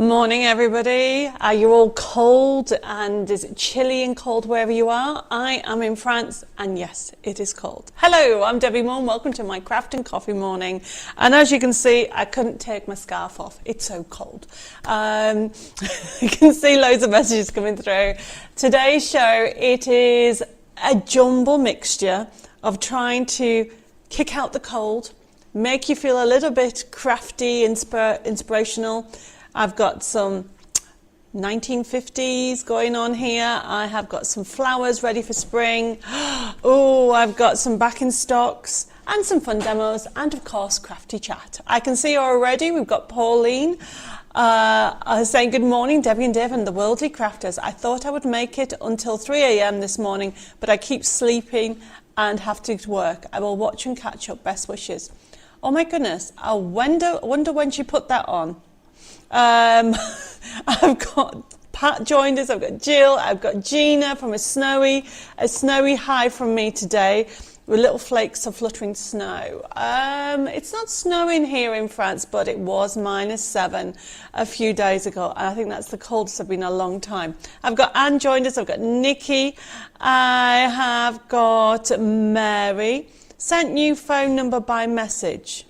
Morning everybody. Are you all cold and is it chilly and cold wherever you are? I am in France and yes, it is cold. Hello, I'm Debbie Moore and welcome to my craft and coffee morning. And as you can see, I couldn't take my scarf off. It's so cold. You can see loads of messages coming through. Today's show, it is a jumble mixture of trying to kick out the cold, make you feel a little bit crafty, inspirational. I've got some 1950s going on here. I have got some flowers ready for spring. Oh, I've got some back in stocks and some fun demos and of course crafty chat. I can see already we've got Pauline saying good morning Debbie and Dave and the Worldly Crafters. I thought I would make it until 3 a.m. this morning but I keep sleeping and have to work. I will watch and catch up. Best wishes. Oh my goodness, I wonder when she put that on. I've got Pat joined us, I've got Jill, I've got Gina from a snowy high from me today with little flakes of fluttering snow. It's not snowing here in France, but it was -7 a few days ago, and I think that's the coldest I've been in a long time. I've got Anne joined us, I've got Nikki, I have got Mary, sent new phone number by message.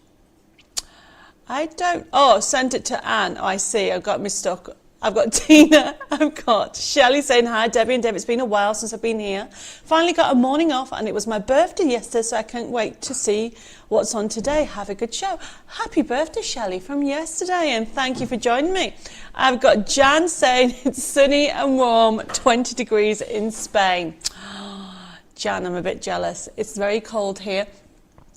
Sent it to Anne. Oh, I see, I've got mistook. I've got Tina, I've got Shelley saying hi, Debbie and Deb, it's been a while since I've been here. Finally got a morning off and it was my birthday yesterday, so I can't wait to see what's on today. Have a good show. Happy birthday, Shelley, from yesterday, and thank you for joining me. I've got Jan saying it's sunny and warm, 20 degrees in Spain. Jan, I'm a bit jealous. It's very cold here.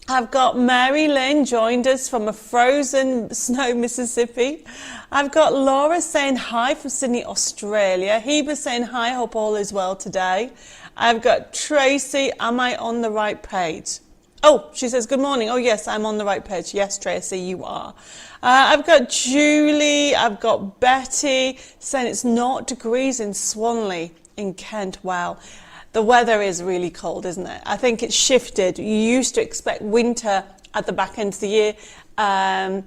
I've got Mary Lynn joined us from a frozen snow Mississippi. I've got Laura saying hi from Sydney, Australia. Heber saying hi, hope all is well today. I've got Tracy, am I on the right page? Oh, she says good morning. Oh yes, I'm on the right page. Yes, Tracy, you are. I've got Julie, I've got Betty saying it's 0 degrees in Swanley in Kent. Wow. The weather is really cold, isn't it? I think it's shifted. You used to expect winter at the back end of the year. I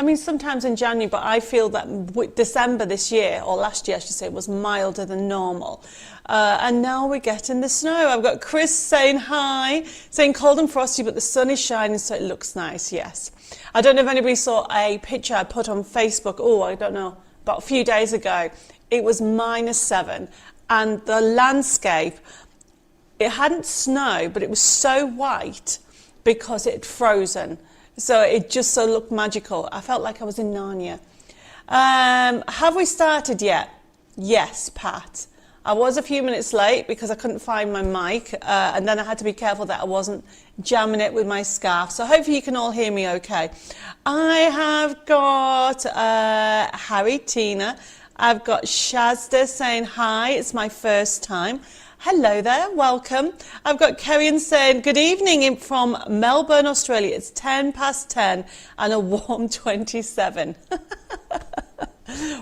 mean, sometimes in January, but I feel that December this year, or last year I should say, was milder than normal. And now we're getting the snow. I've got Chris saying hi, saying cold and frosty, but the sun is shining, so it looks nice, yes. I don't know if anybody saw a picture I put on Facebook, I don't know, about a few days ago. It was -7, and the landscape, it hadn't snowed, but it was so white because it had frozen. So it just so looked magical. I felt like I was in Narnia. Have we started yet? Yes, Pat. I was a few minutes late because I couldn't find my mic, and then I had to be careful that I wasn't jamming it with my scarf. So hopefully you can all hear me okay. I have got Harry, Tina. I've got Shazda saying hi. It's my first time. Hello there, welcome. I've got Kerrian saying, good evening from Melbourne, Australia. It's 10:10 and a warm 27.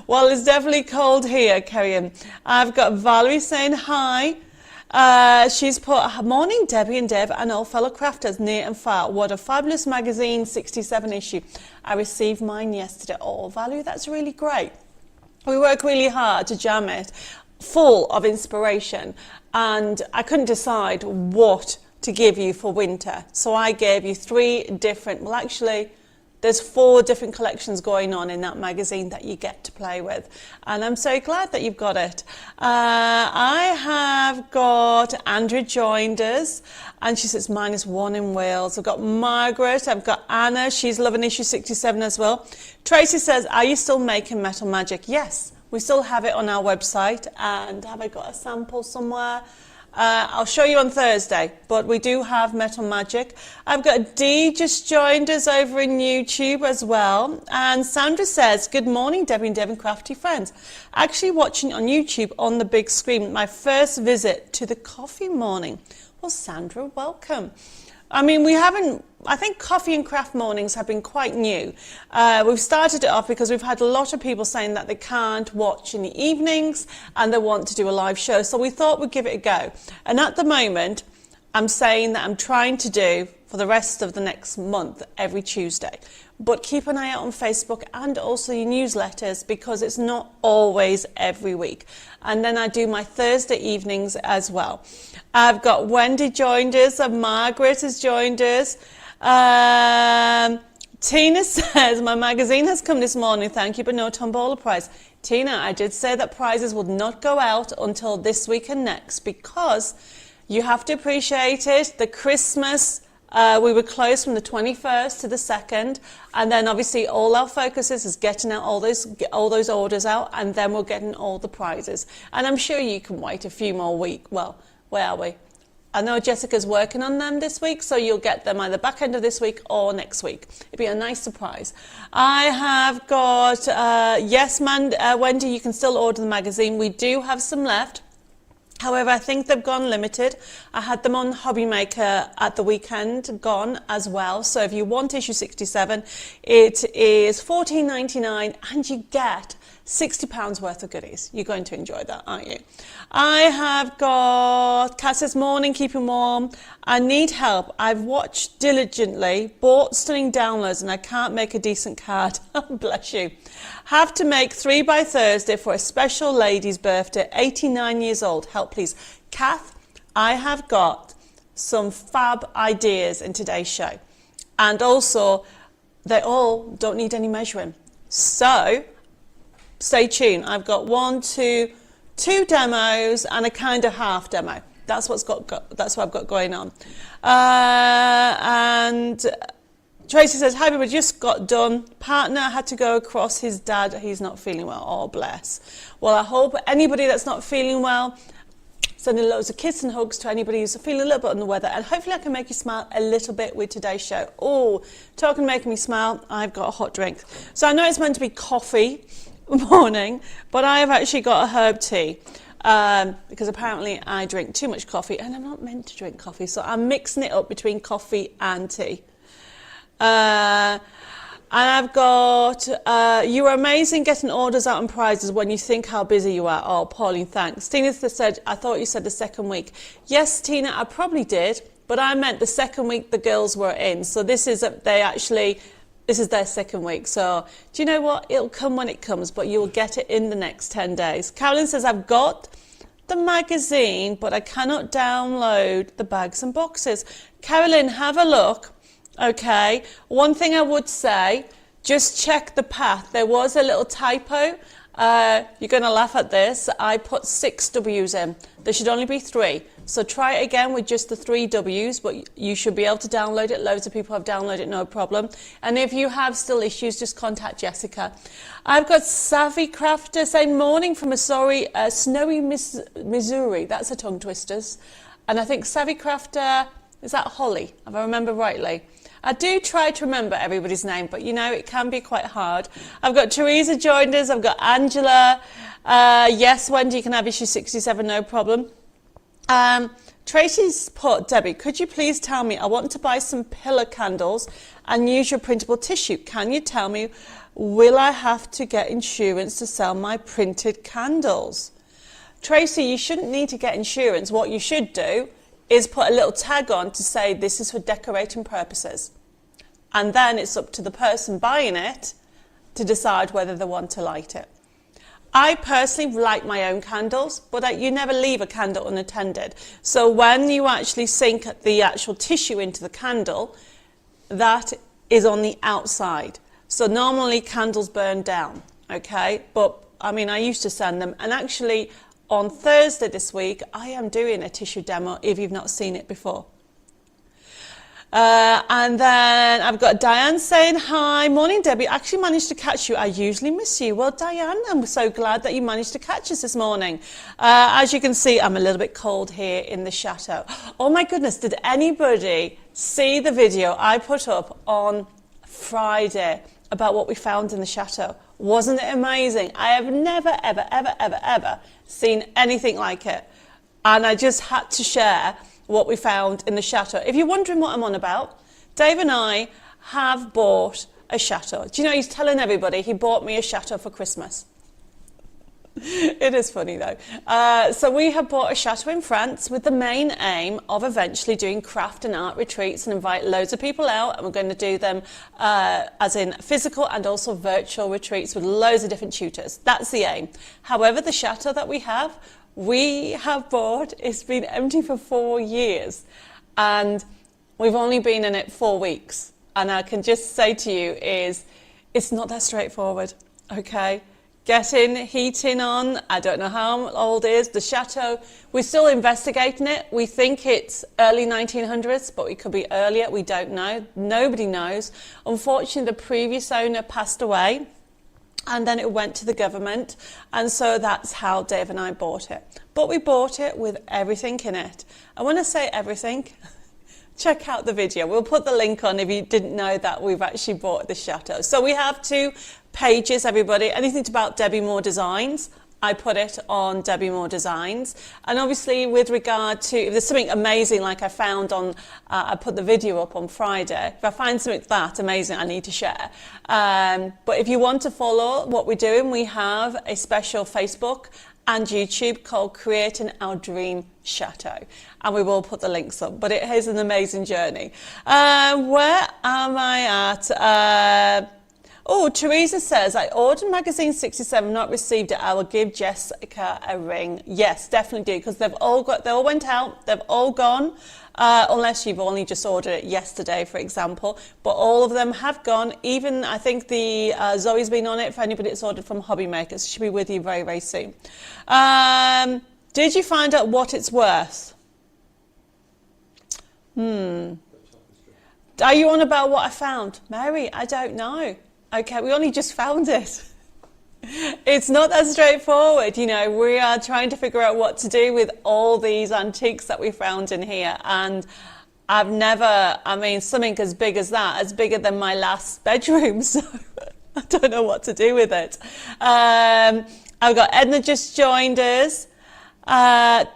Well, it's definitely cold here, Kerrian. I've got Valerie saying hi. She's put, morning Debbie and Deb and all fellow crafters near and far. What a fabulous magazine, 67 issue. I received mine yesterday. Oh, Valerie, that's really great. We work really hard to jam it, full of inspiration, and I couldn't decide what to give you for winter, so I gave you 3 different, well actually there's 4 different collections going on in that magazine that you get to play with, and I'm so glad that you've got it. I have got Andrew joined us and she says -1 in Wales. I've got Margaret, I've got Anna, she's loving issue 67 as well. Tracy says, are you still making Metal Magic? Yes. We still have it on our website, and have I got a sample somewhere? I'll show you on Thursday, but we do have Metal Magic. I've got Dee just joined us over in YouTube as well, and Sandra says, good morning Debbie and Deb and crafty friends. Actually watching on YouTube on the big screen, my first visit to the coffee morning. Well, Sandra, welcome. I mean, I think coffee and craft mornings have been quite new. We've started it off because we've had a lot of people saying that they can't watch in the evenings and they want to do a live show. So we thought we'd give it a go. And at the moment, I'm saying that I'm trying to do for the rest of the next month every Tuesday. But keep an eye out on Facebook and also your newsletters, because it's not always every week. And then I do my Thursday evenings as well. I've got Wendy joined us and Margaret has joined us. Tina says, my magazine has come this morning, thank you, but no tombola prize. Tina, I did say that prizes would not go out until this week and next, because you have to appreciate it. The Christmas, we were closed from the 21st to the 2nd, and then obviously all our focus is getting out all those orders out, and then we're getting all the prizes. And I'm sure you can wait a few more weeks. Well, where are we? I know Jessica's working on them this week, so you'll get them either back end of this week or next week. It'd be a nice surprise. I have got, yes, Wendy, you can still order the magazine. We do have some left. However, I think they've gone limited. I had them on Hobby Maker at the weekend, gone as well. So if you want issue 67, it is $14.99 and you get £60 worth of goodies. You're going to enjoy that, aren't you? I have got, Kat says, morning, keeping warm. I need help. I've watched diligently, bought stunning downloads, and I can't make a decent card. Bless you. Have to make 3 by Thursday for a special lady's birthday, 89 years old. Help, please. Kath, I have got some fab ideas in today's show. And also, they all don't need any measuring. So, stay tuned. I've got 2 demos and a kind of half demo. That's what I've got going on. And Tracy says, hi, we just got done. Partner had to go across his dad. He's not feeling well. Oh, bless. Well, I hope anybody that's not feeling well, sending loads of kisses and hugs to anybody who's feeling a little bit under the weather. And hopefully I can make you smile a little bit with today's show. Oh, talking making me smile, I've got a hot drink. So I know it's meant to be coffee morning, but I have actually got a herb tea. Because apparently I drink too much coffee, and I'm not meant to drink coffee, so I'm mixing it up between coffee and tea. And I've got, you are amazing getting orders out and prizes when you think how busy you are. Oh, Pauline, thanks. Tina said, I thought you said the second week. Yes, Tina, I probably did, but I meant the second week the girls were in. So this is their second week. So do you know what? It'll come when it comes, but you'll get it in the next 10 days. Carolyn says, I've got the magazine, but I cannot download the bags and boxes. Carolyn, have a look. Okay. One thing I would say, just check the path. There was a little typo. You're going to laugh at this. I put 6 W's in. There should only be 3. So try it again with just the 3 W's, but you should be able to download it. Loads of people have downloaded it, no problem. And if you have still issues, just contact Jessica. I've got Savvy Crafter saying morning from snowy Missouri. That's a tongue twisters. And I think Savvy Crafter, is that Holly, if I remember rightly? I do try to remember everybody's name, but you know, it can be quite hard. I've got Teresa joined us. I've got Angela. Yes, Wendy, you can have issue 67, no problem. Tracy's put, Debbie, could you please tell me, I want to buy some pillar candles and use your printable tissue. Can you tell me, will I have to get insurance to sell my printed candles? Tracy, you shouldn't need to get insurance. What you should do is put a little tag on to say this is for decorating purposes. And then it's up to the person buying it to decide whether they want to light it. I personally light my own candles, but you never leave a candle unattended. So when you actually sink the actual tissue into the candle, that is on the outside. So normally candles burn down, okay? But I mean, I used to send them, and actually on Thursday this week, I am doing a tissue demo if you've not seen it before. And then I've got Diane saying, hi, morning Debbie, I actually managed to catch you. I usually miss you. Well, Diane, I'm so glad that you managed to catch us this morning. As you can see, I'm a little bit cold here in the Chateau. Oh my goodness, did anybody see the video I put up on Friday about what we found in the Chateau? Wasn't it amazing? I have never, ever, ever, ever, ever seen anything like it. And I just had to share what we found in the Chateau. If you're wondering what I'm on about, Dave and I have bought a Chateau. Do you know, he's telling everybody he bought me a Chateau for Christmas. It is funny though. So we have bought a chateau in France with the main aim of eventually doing craft and art retreats and invite loads of people out, and we're going to do them as in physical and also virtual retreats with loads of different tutors. That's the aim. However, the chateau that we have bought, it's been empty for 4 years and we've only been in it 4 weeks. And I can just say to you it's not that straightforward, okay? Getting heating on, I don't know how old it is. The chateau, we're still investigating it. We think it's early 1900s, but it could be earlier. We don't know. Nobody knows. Unfortunately, the previous owner passed away, and then it went to the government, and so that's how Dave and I bought it. But we bought it with everything in it. And when I say everything, check out the video. We'll put the link on if you didn't know that we've actually bought the chateau. So we have 2 pages, everybody. Anything about Debbi Moore Designs, I put it on Debbi Moore Designs. And obviously with regard to, if there's something amazing like I found on, I put the video up on Friday. If I find something that amazing, I need to share. But if you want to follow what we're doing, we have a special Facebook and YouTube called Creating Our Dream Chateau, and we will put the links up, but it is an amazing journey. Where am I at? Oh, Teresa says, I ordered magazine 67, not received it. I will give Jessica a ring. Yes, definitely do, because they all went out, they've all gone, unless you've only just ordered it yesterday, for example. But all of them have gone. Even, I think the Zoe's been on it for anybody that's ordered from Hobby Makers. She'll be with you very, very soon. Did you find out what it's worth? Are you on about what I found? Mary, I don't know. Okay, we only just found it. It's not that straightforward, you know. We are trying to figure out what to do with all these antiques that we found in here, and I've never, I mean, something as big as that, as bigger than my last bedroom, so I don't know what to do with it. I've got Edna just joined us, and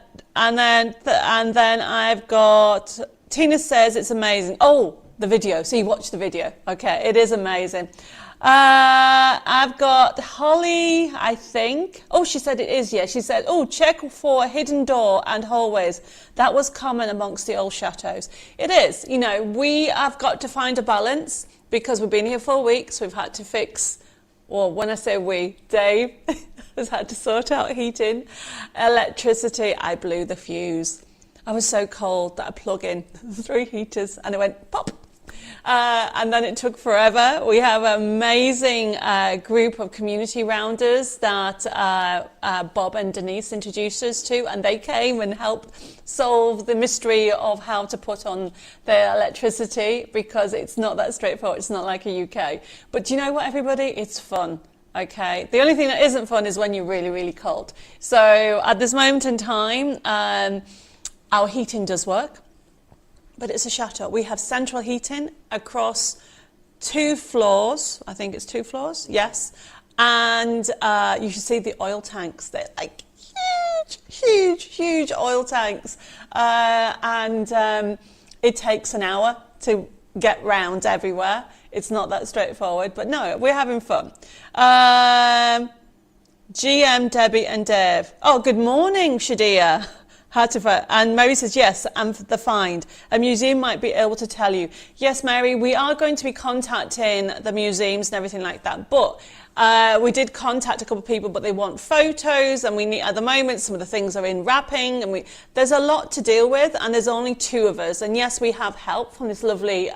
then I've got Tina says it's amazing. Oh, the video. So you watched the video. Okay, it is amazing. I've got Holly, I think. Oh, she said it is, yeah. She said, oh, check for hidden door and hallways. That was common amongst the old chateaus. It is, you know, we have got to find a balance because we've been here 4 weeks. We've had to fix, well, when I say we, Dave has had to sort out heating, electricity. I blew the fuse. I was so cold that I plug in 3 heaters and it went pop. And then it took forever. We have an amazing group of community rounders that Bob and Denise introduced us to, and they came and helped solve the mystery of how to put on the electricity, because it's not that straightforward. It's not like a UK. But do you know what, everybody? It's fun. Okay. The only thing that isn't fun is when you're really, really cold. So at this moment in time, our heating does work. But it's a chateau. We have central heating across 2 floors. I think it's 2 floors, yes. And you should see the oil tanks. They're like huge oil tanks. It takes an hour to get round everywhere. It's not that straightforward, but no, we're having fun. GM, Debbie and Dave. Oh, good morning, Shadia. And Mary says, yes, and the find. A museum might be able to tell you. Yes, Mary, we are going to be contacting the museums and everything like that. But we did contact a couple of people, but they want photos. And we need, at the moment, some of the things are in wrapping. And there's a lot to deal with. And there's only 2 of us. And yes, we have help from this lovely,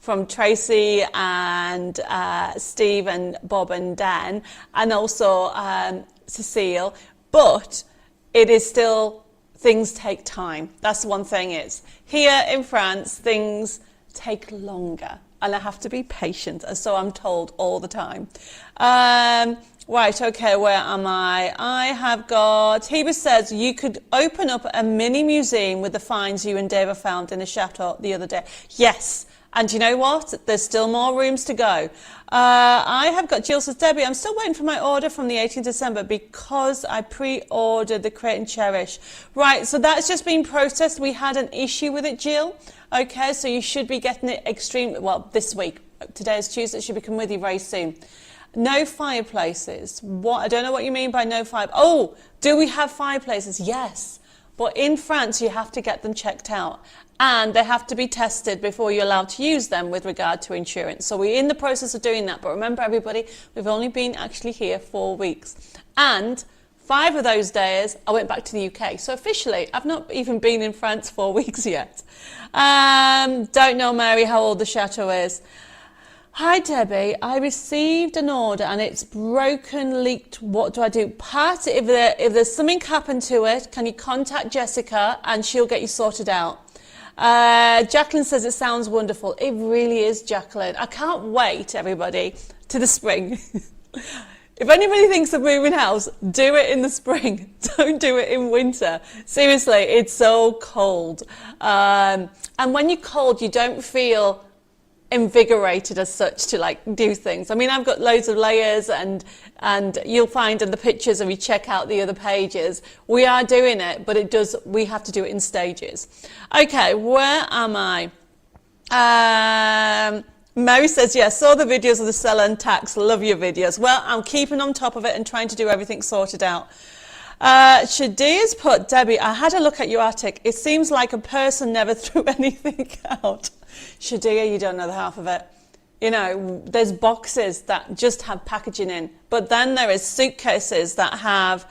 from Tracy and Steve and Bob and Dan. And also Cecile. But it is still... things take time. That's one thing is. Here in France, things take longer. And I have to be patient, and so I'm told all the time. Right, okay, where am I? I have got, Heba says, you could open up a mini museum with the finds you and Dave found in the chateau the other day. Yes. And you know what? There's still more rooms to go. I have got, Jill says, Debbie, I'm still waiting for my order from the 18th December because I pre-ordered the Create and Cherish. Right, so that's just been processed. We had an issue with it, Jill. Okay, so you should be getting it this week. Today is Tuesday. It should be coming with you very soon. No fireplaces. What? I don't know what you mean by no fire. Oh, do we have fireplaces? Yes. But in France, you have to get them checked out. And they have to be tested before you're allowed to use them with regard to insurance. So we're in the process of doing that. But remember, everybody, we've only been actually here 4 weeks. And 5 of those days, I went back to the UK. So officially, I've not even been in France 4 weeks yet. Don't know, Mary, how old the Chateau is. Hi Debbie, I received an order and it's broken, leaked. What do I do? Pat, if there's something happened to it, can you contact Jessica and she'll get you sorted out. Jacqueline says it sounds wonderful. It really is, Jacqueline. I can't wait, everybody, to the spring. If anybody thinks of moving house, do it in the spring. Don't do it in winter. Seriously, it's so cold. And when you're cold, you don't feel invigorated as such to like do things. I mean, I've got loads of layers and you'll find in the pictures, if you check out the other pages, we are doing it, but we have to do it in stages. Okay, where am I? Mary says, yes, saw the videos of the seller and tax, love your videos. Well, I'm keeping on top of it and trying to do everything sorted out. Shadia's put, Debbie, I had a look at your attic. It seems like a person never threw anything out. Shadia, you don't know the half of it. You know, there's boxes that just have packaging in, but then there is suitcases that have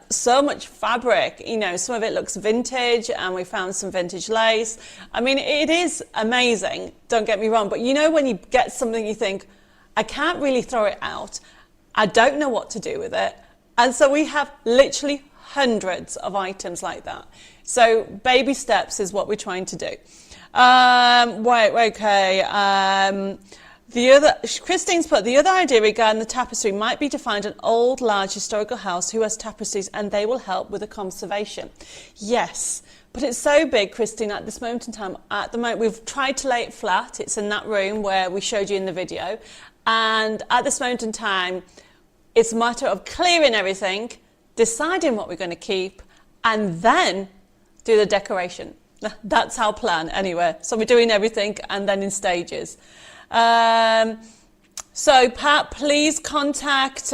so much fabric. You know, some of it looks vintage, and we found some vintage lace. I mean, it is amazing, don't get me wrong, but you know when you get something you think, I can't really throw it out, I don't know what to do with it. And so we have literally hundreds of items like that. So baby steps is what we're trying to do. Christine's put, the other idea regarding the tapestry might be to find an old, large historical house who has tapestries and they will help with the conservation. Yes, but it's so big, Christine, at this moment in time. At the moment, we've tried to lay it flat. It's in that room where we showed you in the video. And at this moment in time, it's a matter of clearing everything, deciding what we're going to keep, and then do the decoration. That's our plan anyway. So we're doing everything and then in stages. So Pat, please contact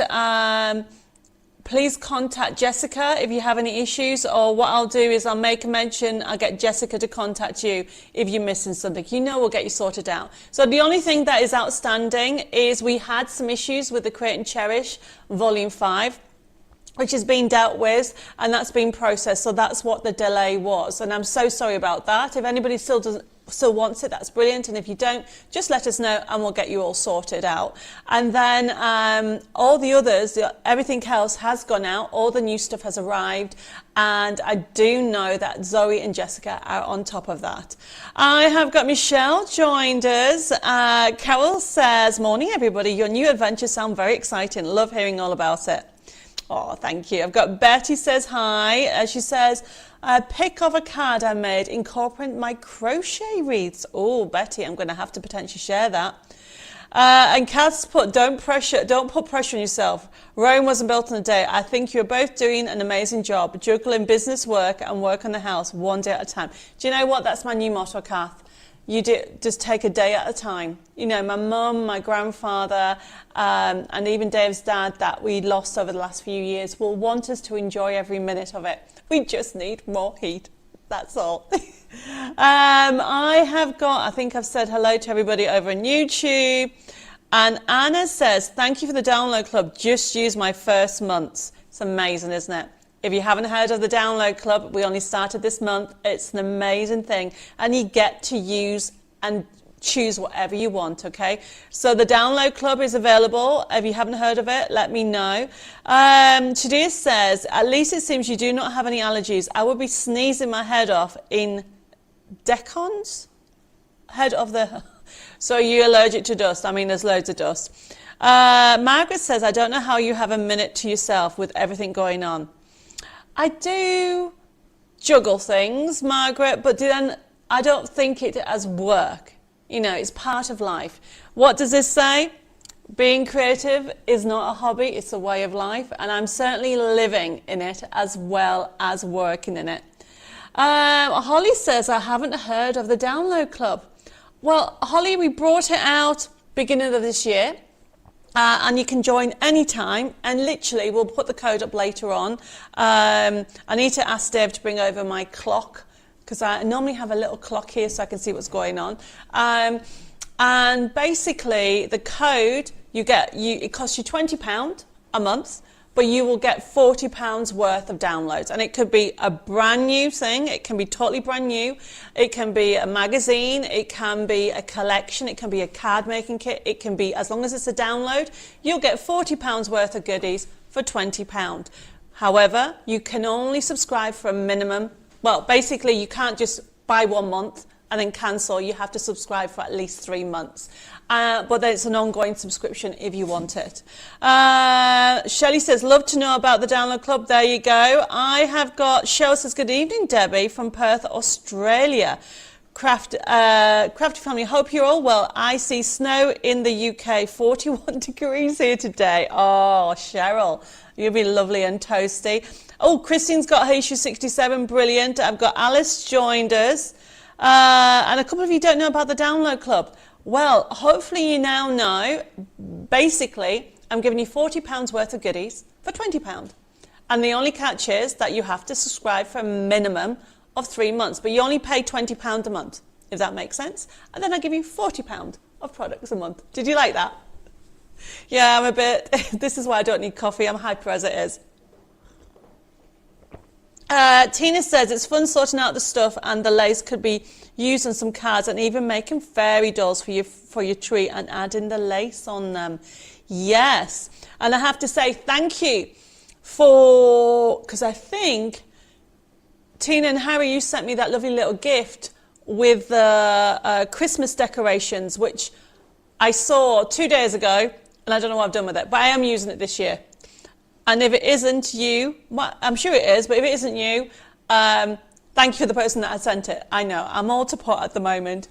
Jessica if you have any issues, or what I'll do is I'll make a mention, I'll get Jessica to contact you if you're missing something. You know, we'll get you sorted out. So the only thing that is outstanding is we had some issues with the Create and Cherish Volume 5, which has been dealt with, and that's been processed. So that's what the delay was, and I'm so sorry about that. If anybody still wants it, that's brilliant, and if you don't, just let us know and we'll get you all sorted out. And then all the others, everything else has gone out, all the new stuff has arrived, and I do know that Zoe and Jessica are on top of that. I have got Michelle joined us. Carol says, morning everybody, your new adventures sound very exciting, love hearing all about it. Oh, thank you. I've got Betty says hi. She says, a pic of a card I made incorporating my crochet wreaths. Oh, Betty, I'm going to have to potentially share that. And Kath's put, don't put pressure on yourself. Rome wasn't built in a day. I think you're both doing an amazing job, juggling business work and work on the house one day at a time. Do you know what? That's my new motto, Kath. You do, just take a day at a time. You know, my mum, my grandfather, and even Dave's dad that we lost over the last few years will want us to enjoy every minute of it. We just need more heat. That's all. I think I've said hello to everybody over on YouTube. And Anna says, thank you for the download club. Just used my first months. It's amazing, isn't it? If you haven't heard of the Download Club, we only started this month. It's an amazing thing. And you get to use and choose whatever you want, okay? So the Download Club is available. If you haven't heard of it, let me know. Shadia says, at least it seems you do not have any allergies. I would be sneezing my head off in decons? Head of the... So you're allergic to dust. I mean, there's loads of dust. Margaret says, I don't know how you have a minute to yourself with everything going on. I do juggle things, Margaret, but then I don't think it as work. You know, it's part of life. What does this say? Being creative is not a hobby, it's a way of life, and I'm certainly living in it as well as working in it. Holly says, I haven't heard of the Download Club. Well, Holly, we brought it out beginning of this year. And you can join anytime, and literally we'll put the code up later on. I need to ask Dave to bring over my clock, because I normally have a little clock here so I can see what's going on. And basically the code it costs you £20 a month, but you will get £40 worth of downloads. And it could be a brand new thing, it can be totally brand new, it can be a magazine, it can be a collection, it can be a card making kit, it can be, as long as it's a download, you'll get £40 worth of goodies for £20. However, you can only subscribe for a minimum, well, basically you can't just buy 1 month and then cancel. You have to subscribe for at least 3 months. But then it's an ongoing subscription if you want it. Shelley says, love to know about the download club. There you go. I have got, Cheryl says, good evening, Debbie from Perth, Australia. Crafty family, hope you're all well. I see snow in the UK, 41 degrees here today. Oh, Cheryl, you'll be lovely and toasty. Oh, Christine's got her issue 67, brilliant. I've got Alice joined us. And a couple of you don't know about the download club. Well, hopefully you now know. Basically, I'm giving you £40 worth of goodies for £20. And the only catch is that you have to subscribe for a minimum of 3 months, but you only pay £20 a month, if that makes sense. And then I give you £40 of products a month. Did you like that? Yeah, I'm a bit, this is why I don't need coffee. I'm hyper as it is. Tina says it's fun sorting out the stuff, and the lace could be used on some cards, and even making fairy dolls for your tree and adding the lace on them. Yes, and I have to say thank you because I think Tina and Harry, you sent me that lovely little gift with the Christmas decorations, which I saw 2 days ago, and I don't know what I've done with it, but I am using it this year. And if it isn't you, well, I'm sure it is, but if it isn't you, thank you for the person that had sent it. I know, I'm all to pot at the moment.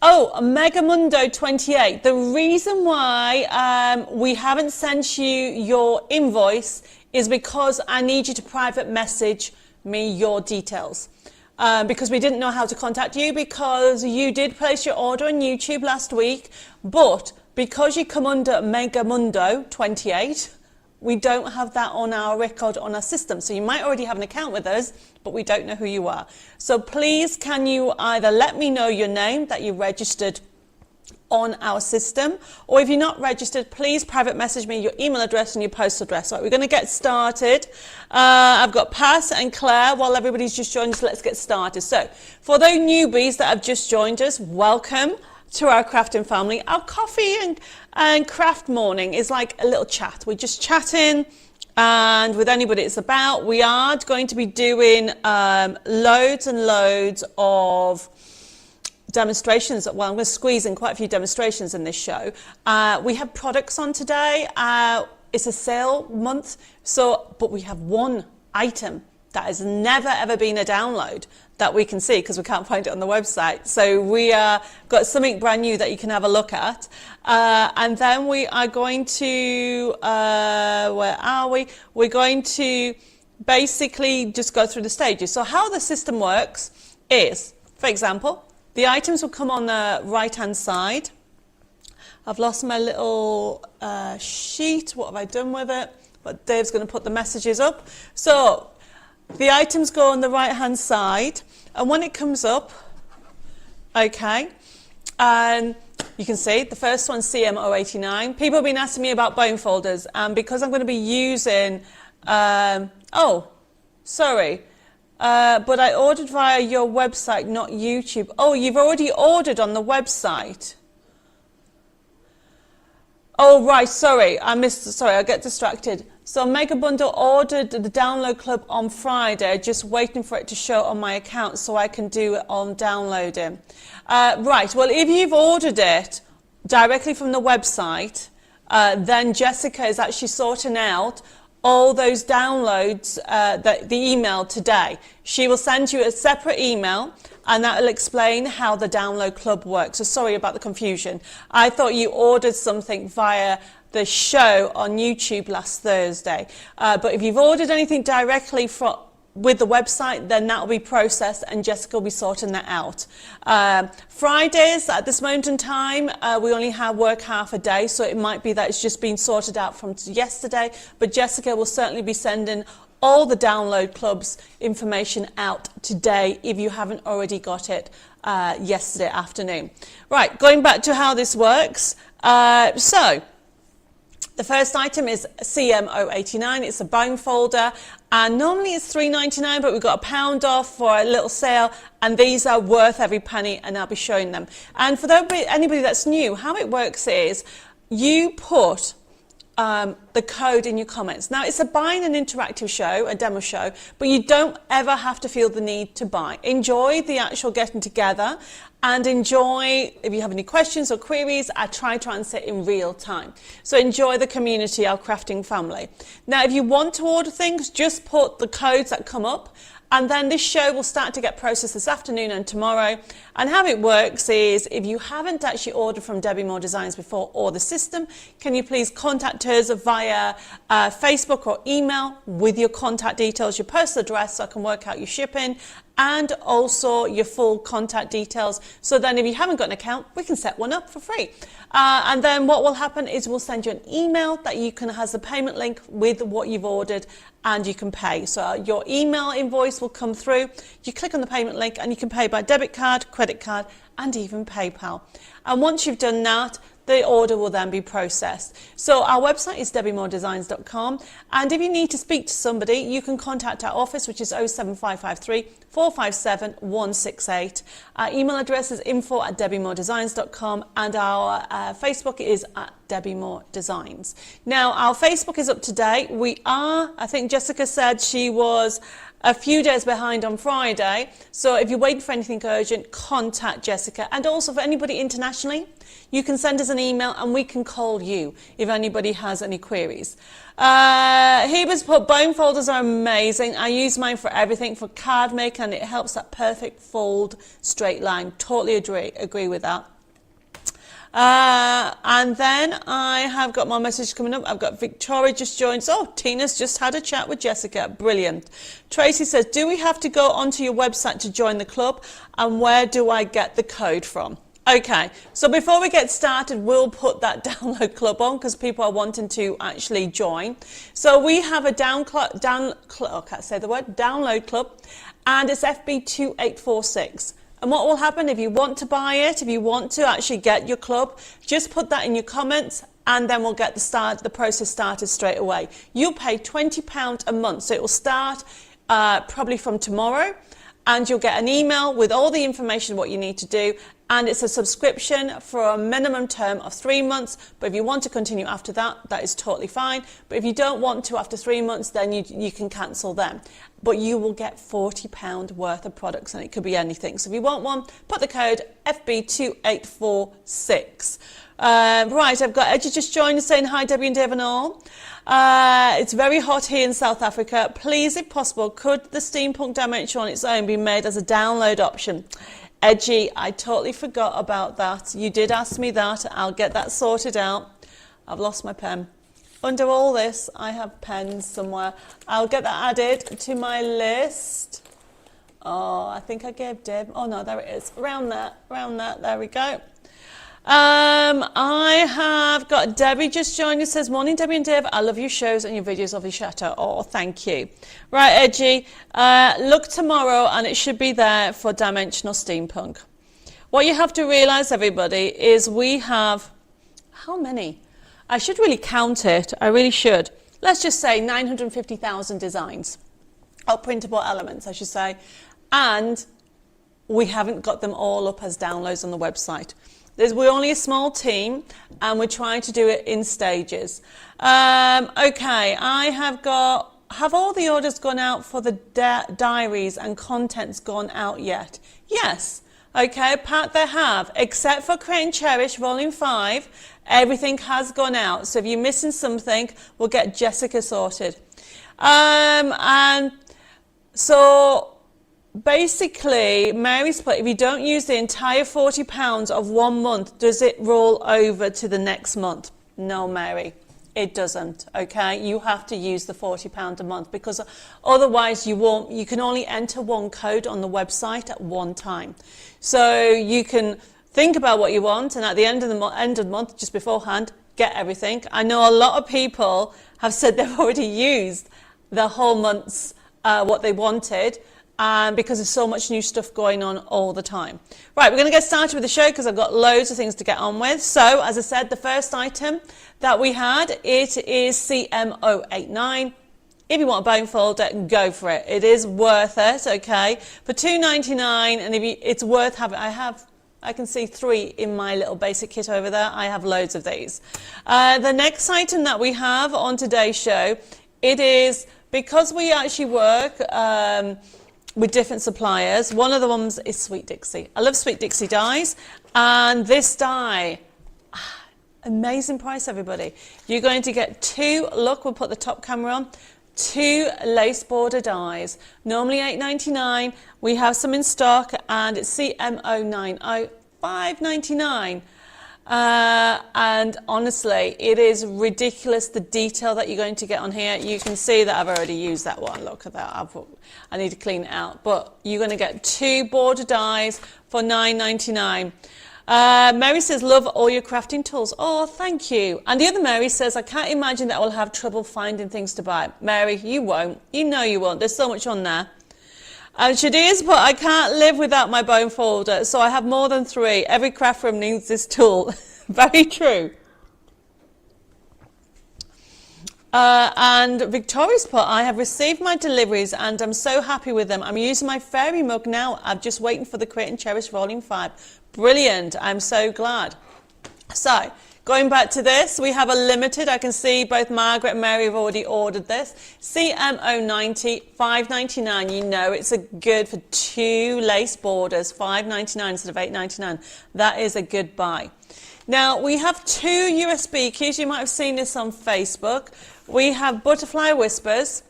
Megamundo 28. The reason why we haven't sent you your invoice is because I need you to private message me your details. Because we didn't know how to contact you, because you did place your order on YouTube last week, but because you come under Megamundo 28, we don't have that on our record on our system. So you might already have an account with us, but we don't know who you are. So please, can you either let me know your name that you registered on our system, or if you're not registered, please private message me your email address and your postal address. Right, we're going to get started. I've got Pat and Claire. While everybody's just joined us, let's get started. So for those newbies that have just joined us, welcome to our crafting family. Our coffee and craft morning is like a little chat. We're just chatting, and with anybody it's about. We are going to be doing loads and loads of demonstrations. Well, I'm going to squeeze in quite a few demonstrations in this show. We have products on today. It's a sale month, but we have one item that has never ever been a download that we can see because we can't find it on the website. So we got something brand new that you can have a look at. And then we are going to, where are we? We're going to basically just go through the stages. So how the system works is, for example, the items will come on the right-hand side. I've lost my little sheet. What have I done with it? But Dave's going to put the messages up. So the items go on the right-hand side, and when it comes up, okay, and you can see the first one's CM089. People have been asking me about bone folders, and because I'm going to be using, but I ordered via your website, not YouTube. Oh, you've already ordered on the website. Oh, right, sorry, I get distracted. So Mega Bundle ordered the download club on Friday, just waiting for it to show on my account so I can do it on downloading. Right, well, if you've ordered it directly from the website, then Jessica is actually sorting out all those downloads, the email today. She will send you a separate email, and that will explain how the download club works. So sorry about the confusion. I thought you ordered something via the show on YouTube last Thursday. But if you've ordered anything directly from with the website, then that will be processed and Jessica will be sorting that out. Fridays, at this moment in time, we only have work half a day, so it might be that it's just been sorted out from yesterday, but Jessica will certainly be sending all the download clubs information out today if you haven't already got it yesterday afternoon. Right, going back to how this works. So the first item is CM089. It's a bone folder, and normally it's $3.99, but we've got £1 off for a little sale, and these are worth every penny, and I'll be showing them. And for anybody that's new, how it works is you put the code in your comments. Now, it's a buying an interactive show, a demo show, but you don't ever have to feel the need to buy. Enjoy the actual getting together, and enjoy, if you have any questions or queries, I try to answer in real time. So enjoy the community, our crafting family. Now, if you want to order things, just put the codes that come up, and then this show will start to get processed this afternoon and tomorrow. And how it works is, if you haven't actually ordered from Debbie Moore Designs before or the system, can you please contact us via Facebook or email with your contact details, your postal address, so I can work out your shipping, and also your full contact details. So then if you haven't got an account, we can set one up for free. And then what will happen is we'll send you an email that has the payment link with what you've ordered, and you can pay. So your email invoice will come through, you click on the payment link, and you can pay by debit card, credit card, and even PayPal. And once you've done that, the order will then be processed. So our website is debbiemoredesigns.com, and if you need to speak to somebody, you can contact our office, which is 07553 457 168. Our email address is info@debbiemoredesigns.com, and our Facebook is at Debbie Moore Designs. Now, our Facebook is up to date. I think Jessica said she was a few days behind on Friday, so if you're waiting for anything urgent, contact Jessica. And also for anybody internationally, you can send us an email and we can call you if anybody has any queries. Heber's put bone folders are amazing. I use mine for everything, for card making, and it helps that perfect fold straight line. Totally agree with that. And then I have got my message coming up. I've got Victoria just joined. Oh, Tina's just had a chat with Jessica. Brilliant. Tracy says, do we have to go onto your website to join the club? And where do I get the code from? Okay, so before we get started, we'll put that download club on because people are wanting to actually join. So we have a download club, and it's FB2846. And what will happen if you want to buy it, if you want to actually get your club, just put that in your comments, and then we'll get the process started straight away. You'll pay £20 a month, so it will start probably from tomorrow, and you'll get an email with all the information what you need to do, and it's a subscription for a minimum term of 3 months, but if you want to continue after that, that is totally fine. But if you don't want to after 3 months, then you can cancel them. But you will get £40 worth of products, and it could be anything. So if you want one, put the code FB2846. Right, I've got Edgy just joined us saying hi, Debbie and Dave and all. It's very hot here in South Africa. Please, if possible, could the steampunk dimension on its own be made as a download option? Edgy, I totally forgot about that. You did ask me that. I'll get that sorted out. I've lost my pen. Under all this, I have pens somewhere. I'll get that added to my list. Oh, I think I gave Deb. Oh no, there it is. Around that, there we go. I have got Debbie just joined us, says, morning Debbie and Dave, I love your shows and your videos of your Chateau. Oh, thank you. Right, Edgy, look tomorrow and it should be there for Dimensional Steampunk. What you have to realise, everybody, is we have, how many? I should really count it, I really should. Let's just say 950,000 designs, or printable elements, I should say, and we haven't got them all up as downloads on the website. We're only a small team, and we're trying to do it in stages. Okay, I have all the orders gone out for the diaries and contents gone out yet? Yes. Okay, Pat, they have, except for Create and Cherish Volume 5, everything has gone out. So if you're missing something, we'll get Jessica sorted. And so basically, Mary's put, if you don't use the entire £40 of 1 month, does it roll over to the next month? No, Mary. It doesn't, okay? You have to use the £40 a month because otherwise you can only enter one code on the website at one time. So you can think about what you want, and at the end of the month, just beforehand, get everything. I know a lot of people have said they've already used the whole month's what they wanted, because there's so much new stuff going on all the time. Right, we're going to get started with the show because I've got loads of things to get on with. So, as I said, the first item that we had, it is CM089. If you want a bone folder, go for it. It is worth it, okay? For $2.99, and it's worth having. I can see 3 in my little basic kit over there. I have loads of these. The next item that we have on today's show, it is, because we actually work with different suppliers, one of the ones is Sweet Dixie. I love Sweet Dixie dies, and this die, amazing price, everybody. You're going to get 2, look, we'll put the top camera on, 2 lace border dies, normally $8.99. We have some in stock, and it's CM090, $5.99. And honestly, it is ridiculous the detail that you're going to get on here. You can see that I've already used that one. Look at that. I need to clean it out. But you're going to get 2 border dies for $9.99. Mary says, love all your crafting tools. Oh, thank you. And the other Mary says, I can't imagine that I will have trouble finding things to buy. Mary, you won't. You know you won't. There's so much on there. And Shadia's put, I can't live without my bone folder, so I have more than 3. Every craft room needs this tool. Very true. And Victoria's put, I have received my deliveries and I'm so happy with them. I'm using my fairy mug now. I'm just waiting for the Create and Cherish Volume 5. Brilliant. I'm so glad. So, going back to this, we have a limited. I can see both Margaret and Mary have already ordered this. CM090, $5.99. You know it's a good for 2 lace borders, $5.99 instead of $8.99. That is a good buy. Now, we have 2 USB keys. You might have seen this on Facebook. We have Butterfly Whispers.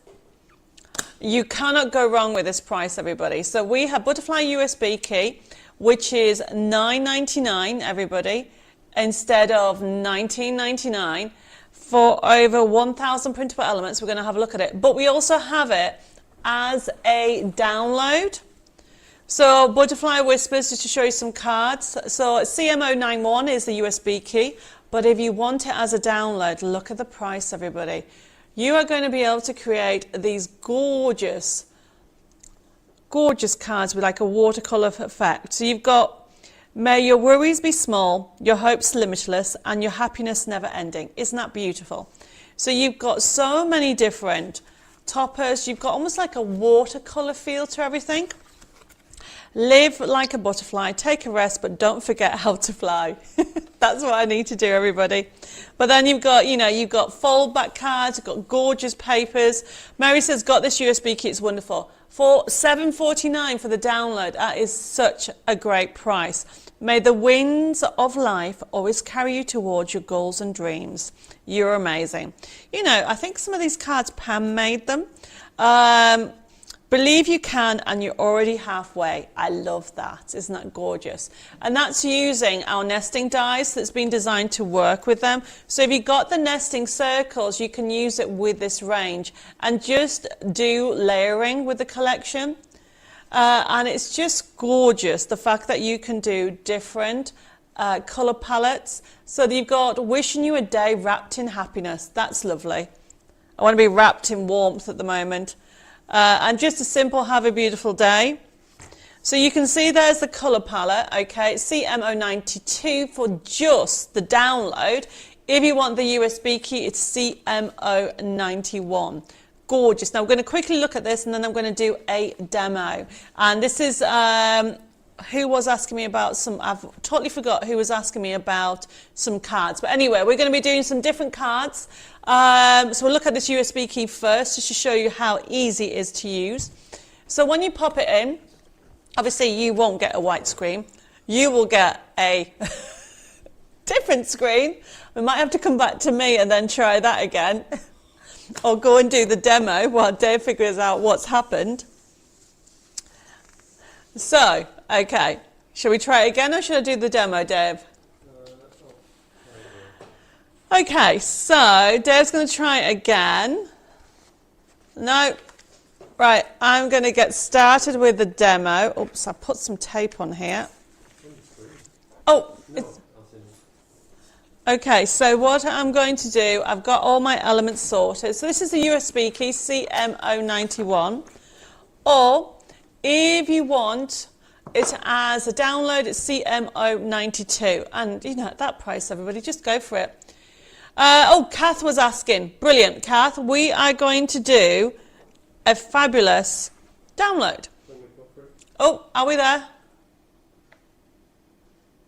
You cannot go wrong with this price, everybody. So we have Butterfly USB key, which is $9.99, everybody, instead of $19.99 for over 1,000 printable elements. We're going to have a look at it. But we also have it as a download. So Butterfly Whispers, just to show you some cards. So CM091 is the USB key. But if you want it as a download, look at the price, everybody. You are going to be able to create these gorgeous cards with like a watercolor effect. So you've got, may your worries be small, your hopes limitless, and your happiness never ending. Isn't that beautiful? So you've got so many different toppers. You've got almost like a watercolor feel to everything. Live like a butterfly, take a rest, but don't forget how to fly. That's what I need to do, everybody. But then you've got, you've got fold back cards, you've got gorgeous papers. Mary says, got this USB kit, it's wonderful. For $7.49 for the download, that is such a great price. May the winds of life always carry you towards your goals and dreams. You're amazing. I think some of these cards, Pam made them. Believe you can, and you're already halfway. I love that. Isn't that gorgeous? And that's using our nesting dies that's been designed to work with them. So if you've got the nesting circles, you can use it with this range and just do layering with the collection. And it's just gorgeous, the fact that you can do different colour palettes. So you've got wishing you a day wrapped in happiness. That's lovely. I want to be wrapped in warmth at the moment. And just a simple have a beautiful day. So you can see there's the colour palette, okay, CM092 for just the download. If you want the USB key, it's CM091. Gorgeous. Now we're going to quickly look at this and then I'm going to do a demo. And this is, who was asking me about some, I've totally forgot who was asking me about some cards. But anyway, we're going to be doing some different cards. So we'll look at this USB key first, just to show you how easy it is to use. So when you pop it in, obviously you won't get a white screen. You will get a different screen. We might have to come back to me and then try that again. Or go and do the demo while Dave figures out what's happened. So, okay. Shall we try it again or should I do the demo, Dave? Okay, so Dave's going to try it again. No. Right, I'm going to get started with the demo. Oops, I put some tape on here. Oh, it's... Okay, so what I'm going to do, I've got all my elements sorted. So this is the USB key, CM091. Or, if you want it as a download, it's CM092. And, you know, at that price, everybody, just go for it. Kath was asking. Brilliant, Kath. We are going to do a fabulous download. Oh, are we there?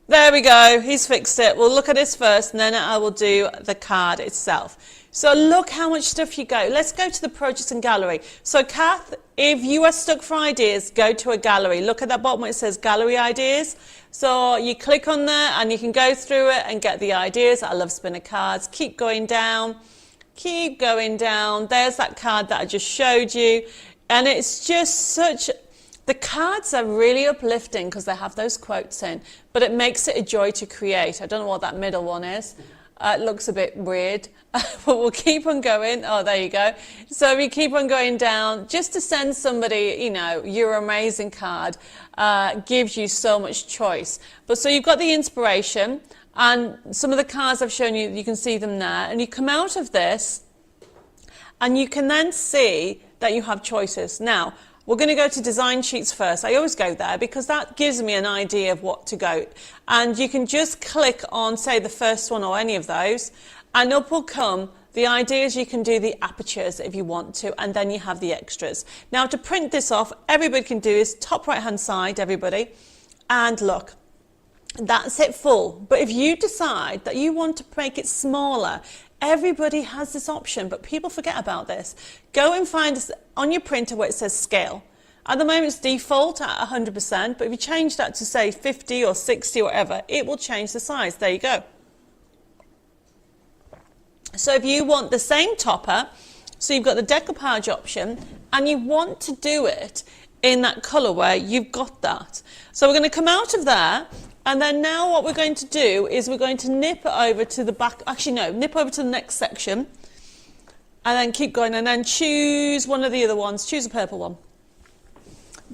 There we go, he's fixed it. We'll look at this first and then I will do the card itself. So look how much stuff you go. Let's go to the projects and gallery. So Kath, if you are stuck for ideas, go to a gallery. Look at that bottom where it says gallery ideas. So you click on there and you can go through it and get the ideas. I love spinner cards. Keep going down. Keep going down. There's that card that I just showed you. And it's just such... The cards are really uplifting because they have those quotes in, but it makes it a joy to create. I don't know what that middle one is. It looks a bit weird, but we'll keep on going. Oh, there you go. So we keep on going down just to send somebody, you know, your amazing card gives you so much choice. But so you've got the inspiration and some of the cards I've shown you, you can see them there. And you come out of this and you can then see that you have choices. Now, we're going to go to design sheets first. I always go there because that gives me an idea of what to go. And you can just click on, say, the first one or any of those, and up will come the ideas. You can do the apertures if you want to, and then you have the extras. Now, to print this off, everybody can do is top right-hand side, everybody, and look. That's it full. But if you decide that you want to make it smaller, everybody has this option, but people forget about this. Go and find on your printer where it says scale. At the moment it's default at 100%, but if you change that to say 50 or 60 or whatever, it will change the size. There you go. So if you want the same topper, so you've got the decoupage option, and you want to do it in that colourway, you've got that. So we're going to come out of there. And then now what we're going to do is we're going to nip over to the back, actually no, nip over to the next section and then keep going and then choose one of the other ones, choose a purple one.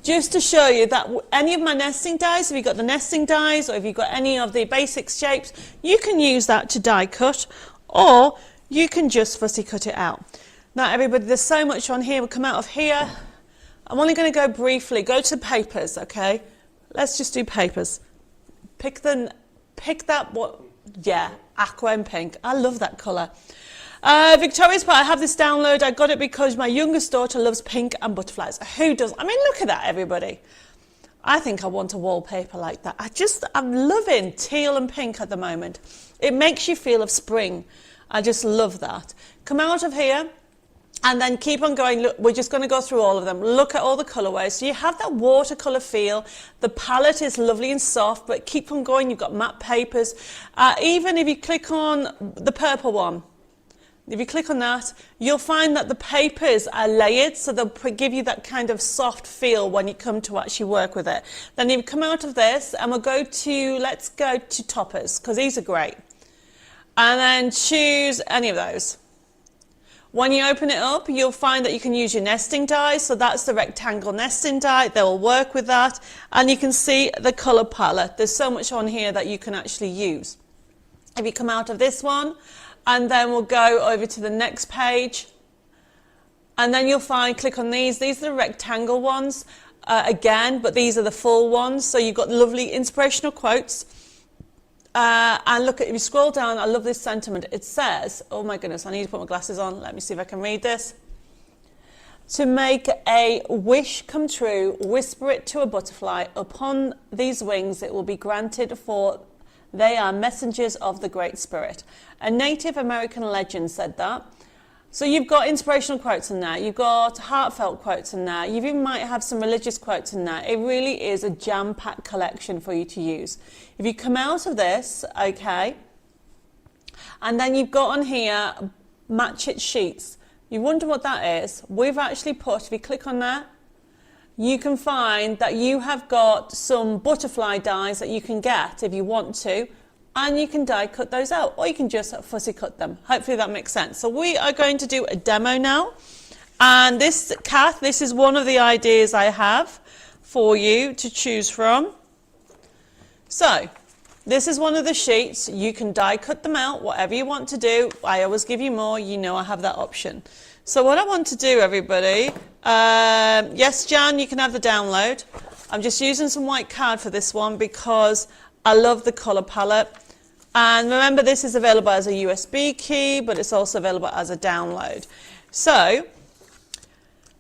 Just to show you that any of my nesting dies, if you've got the nesting dies or if you've got any of the basic shapes, you can use that to die cut or you can just fussy cut it out. Now everybody, there's so much on here, we'll come out of here. I'm only going to go briefly, go to papers, okay? Let's just do papers. Pick that, what, yeah, aqua and pink. I love that colour. Victoria's Part, I have this download. I got it because my youngest daughter loves pink and butterflies. Who does? I mean, look at that, everybody. I think I want a wallpaper like that. I'm loving teal and pink at the moment. It makes you feel of spring. I just love that. Come out of here. And then keep on going. Look, we're just going to go through all of them. Look at all the colourways. So you have that watercolour feel. The palette is lovely and soft, but keep on going. You've got matte papers. Even if you click on the purple one, if you click on that, you'll find that the papers are layered, so they'll give you that kind of soft feel when you come to actually work with it. Then you come out of this, and let's go to toppers, because these are great. And then choose any of those. When you open it up, you'll find that you can use your nesting dies. So that's the rectangle nesting die. They will work with that. And you can see the colour palette. There's so much on here that you can actually use. If you come out of this one, and then we'll go over to the next page. And then you'll find, click on these. These are the rectangle ones again, but these are the full ones. So you've got lovely inspirational quotes. And look, if you scroll down, I love this sentiment. It says, oh my goodness, I need to put my glasses on. Let me see if I can read this. To make a wish come true, whisper it to a butterfly. Upon these wings it will be granted, for they are messengers of the Great Spirit. A Native American legend said that. So you've got inspirational quotes in there, you've got heartfelt quotes in there, you even might have some religious quotes in there. It really is a jam-packed collection for you to use. If you come out of this, okay, and then you've got on here match it sheets. You wonder what that is. We've actually put, if you click on that, you can find that you have got some butterfly dies that you can get if you want to, and you can die cut those out, or you can just fussy cut them. Hopefully that makes sense. So we are going to do a demo now, and this, Kath, this is one of the ideas I have for you to choose from. So this is one of the sheets. You can die cut them out, whatever you want to do. I always give you more, you know I have that option. So what I want to do, everybody, yes, Jan, you can have the download. I'm just using some white card for this one because I love the colour palette. And remember, this is available as a USB key, but it's also available as a download. So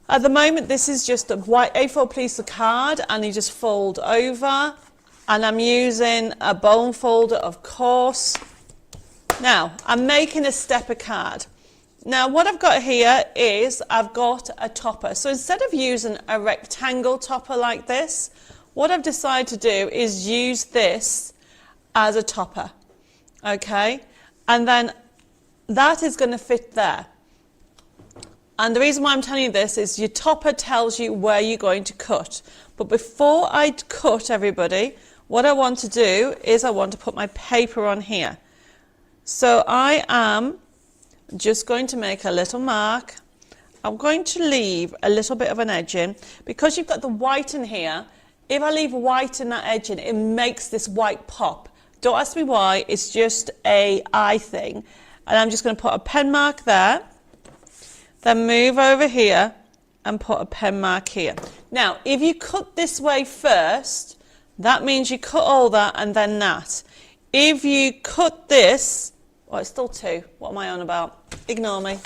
at the moment, this is just a white A4 piece of card, and you just fold over. And I'm using a bone folder, of course. Now, I'm making a stepper card. Now, what I've got here is I've got a topper. So instead of using a rectangle topper like this, what I've decided to do is use this as a topper. Okay? And then that is going to fit there. And the reason why I'm telling you this is your topper tells you where you're going to cut. But before I cut, everybody, what I want to do is I want to put my paper on here. So I am just going to make a little mark. I'm going to leave a little bit of an edge in. Because you've got the white in here, if I leave white in that edge in, it makes this white pop. Don't ask me why, it's just a eye thing. And I'm just going to put a pen mark there, then move over here and put a pen mark here. Now, if you cut this way first, that means you cut all that and then that. If you cut this, well, it's still two. What am I on about? Ignore me.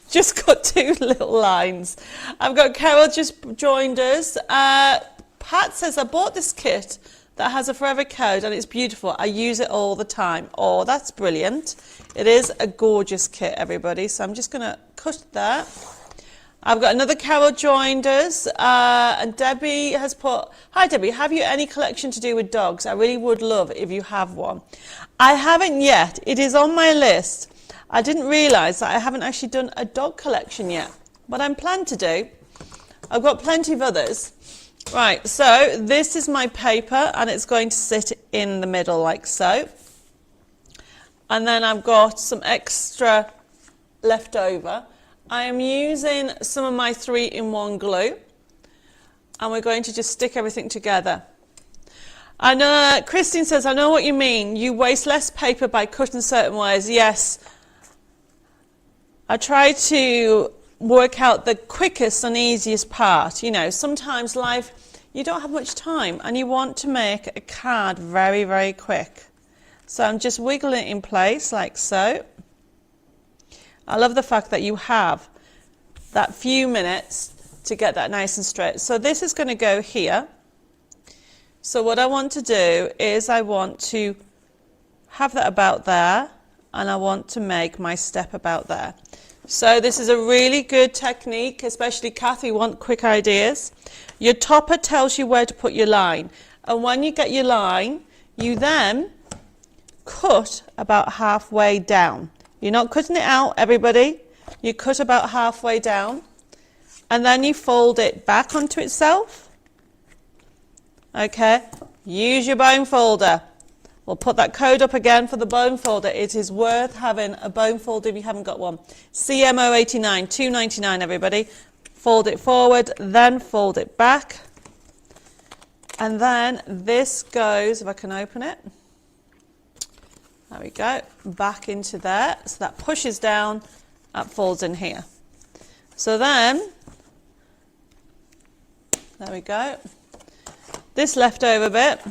Just cut two little lines. I've got Carol just joined us. Pat says, I bought this kit that has a forever code and it's beautiful. I use it all the time. Oh, that's brilliant. It is a gorgeous kit, everybody. So I'm just going to cut that. I've got another Carol joined us, and Debbie has put, hi Debbie, have you any collection to do with dogs? I really would love if you have one. I haven't yet. It is on my list. I didn't realise that I haven't actually done a dog collection yet, but I'm planned to do. I've got plenty of others. Right, so this is my paper, and it's going to sit in the middle like so. And then I've got some extra left over. I am using some of my 3-in-1 glue, and we're going to just stick everything together. And Christine says, I know what you mean. You waste less paper by cutting certain ways. Yes. I try to work out the quickest and easiest part. You know, sometimes life, you don't have much time, and you want to make a card very, very quick. So I'm just wiggling it in place like so. I love the fact that you have that few minutes to get that nice and straight. So this is going to go here. So what I want to do is I want to have that about there, and I want to make my step about there. So this is a really good technique, especially Kath, you want quick ideas. Your topper tells you where to put your line. And when you get your line, you then cut about halfway down. You're not cutting it out, everybody. You cut about halfway down, and then you fold it back onto itself. Okay, use your bone folder. We'll put that code up again for the bone folder. It is worth having a bone folder if you haven't got one. CMO89, $2.99, everybody. Fold it forward, then fold it back. And then this goes, if I can open it. There we go, back into there. So that pushes down, that folds in here. So then, there we go. This leftover bit,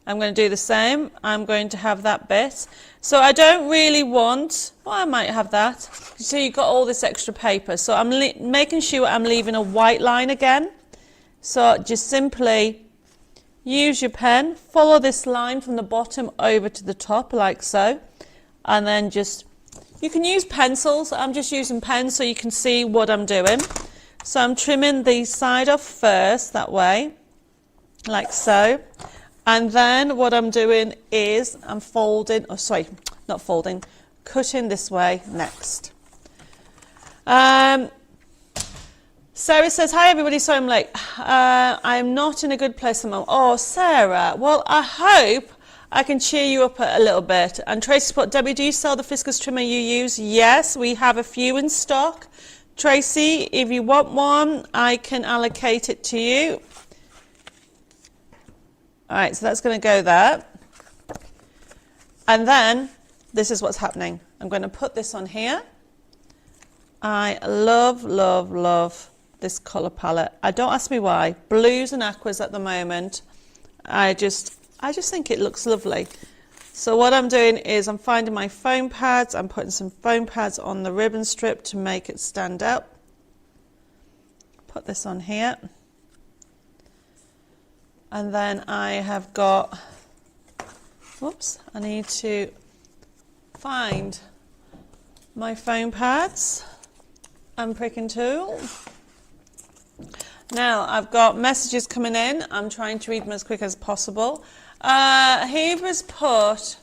I'm going to do the same. I'm going to have that bit. So I don't really want, well, I might have that. So you've got all this extra paper. So I'm making sure I'm leaving a white line again. So just simply use your pen, follow this line from the bottom over to the top like so, and then just, you can use pencils. I'm just using pens so you can see what I'm doing. So I'm trimming the side off first that way, like so, and then what I'm doing is I'm folding, oh sorry, not folding, cutting this way next. Sarah says, hi everybody, sorry I'm late. I am not in a good place at the moment. Oh, Sarah, well, I hope I can cheer you up a little bit. And Tracy put, Debbie, do you sell the Fiscus trimmer you use? Yes, we have a few in stock. Tracy, if you want one, I can allocate it to you. All right, so that's going to go there. And then this is what's happening. I'm going to put this on here. I love, love, love this colour palette. Don't ask me why. Blues and aquas at the moment. I just think it looks lovely. So what I'm doing is I'm finding my foam pads. I'm putting some foam pads on the ribbon strip to make it stand out. Put this on here. And then I have got, whoops, I need to find my foam pads and pricking tool. Now I've got messages coming in. I'm trying to read them as quick as possible. Heber's put,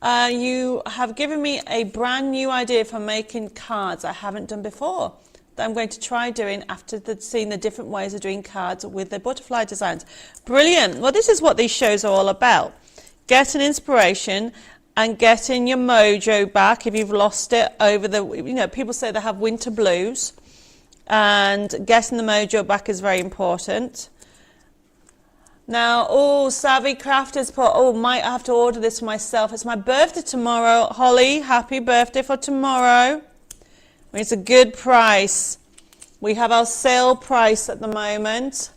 you have given me a brand new idea for making cards I haven't done before, that I'm going to try doing after seeing the different ways of doing cards with the butterfly designs. Brilliant. Well, this is what these shows are all about. Getting inspiration and getting your mojo back if you've lost it over the, people say they have winter blues, and getting the mojo back is very important. Now, Savvy Crafters put, might have to order this for myself. It's my birthday tomorrow. Holly, happy birthday for tomorrow. It's a good price. We have our sale price at the moment.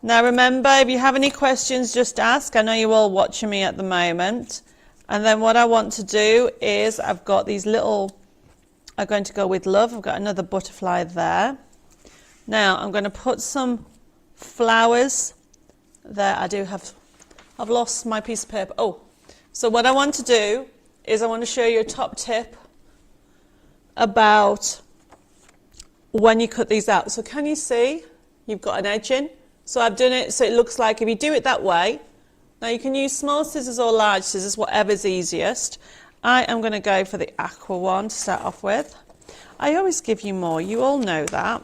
Now remember, if you have any questions, just ask. I know you're all watching me at the moment. And then what I want to do is, I've got these little, I'm going to go with love. I've got another butterfly there. Now I'm going to put some flowers there. I've lost my piece of paper. So what I want to do is I want to show you a top tip about when you cut these out. So can you see you've got an edge in? So I've done it so it looks like if you do it that way, now you can use small scissors or large scissors, whatever's easiest. I am going to go for the aqua one to start off with. I always give you more, you all know that.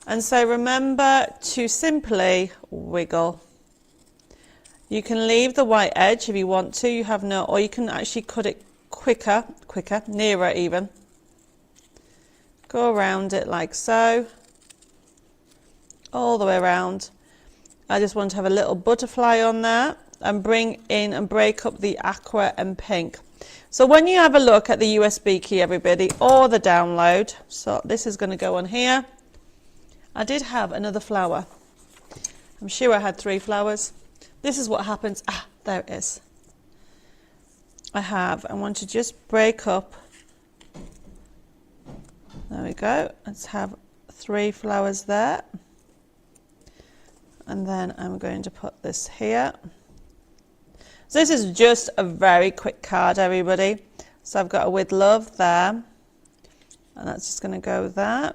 And so remember to simply wiggle. You can leave the white edge if you want to, or you can actually cut it quicker, nearer even. Go around it like so, all the way around. I just want to have a little butterfly on there and bring in and break up the aqua and pink. So when you have a look at the USB key, everybody, or the download, so this is going to go on here. I did have another flower. I'm sure I had 3 flowers. This is what happens. There it is. I want to just break up. There we go. Let's have 3 flowers there. And then I'm going to put this here. So this is just a very quick card, everybody. So I've got a with love there. And that's just going to go there.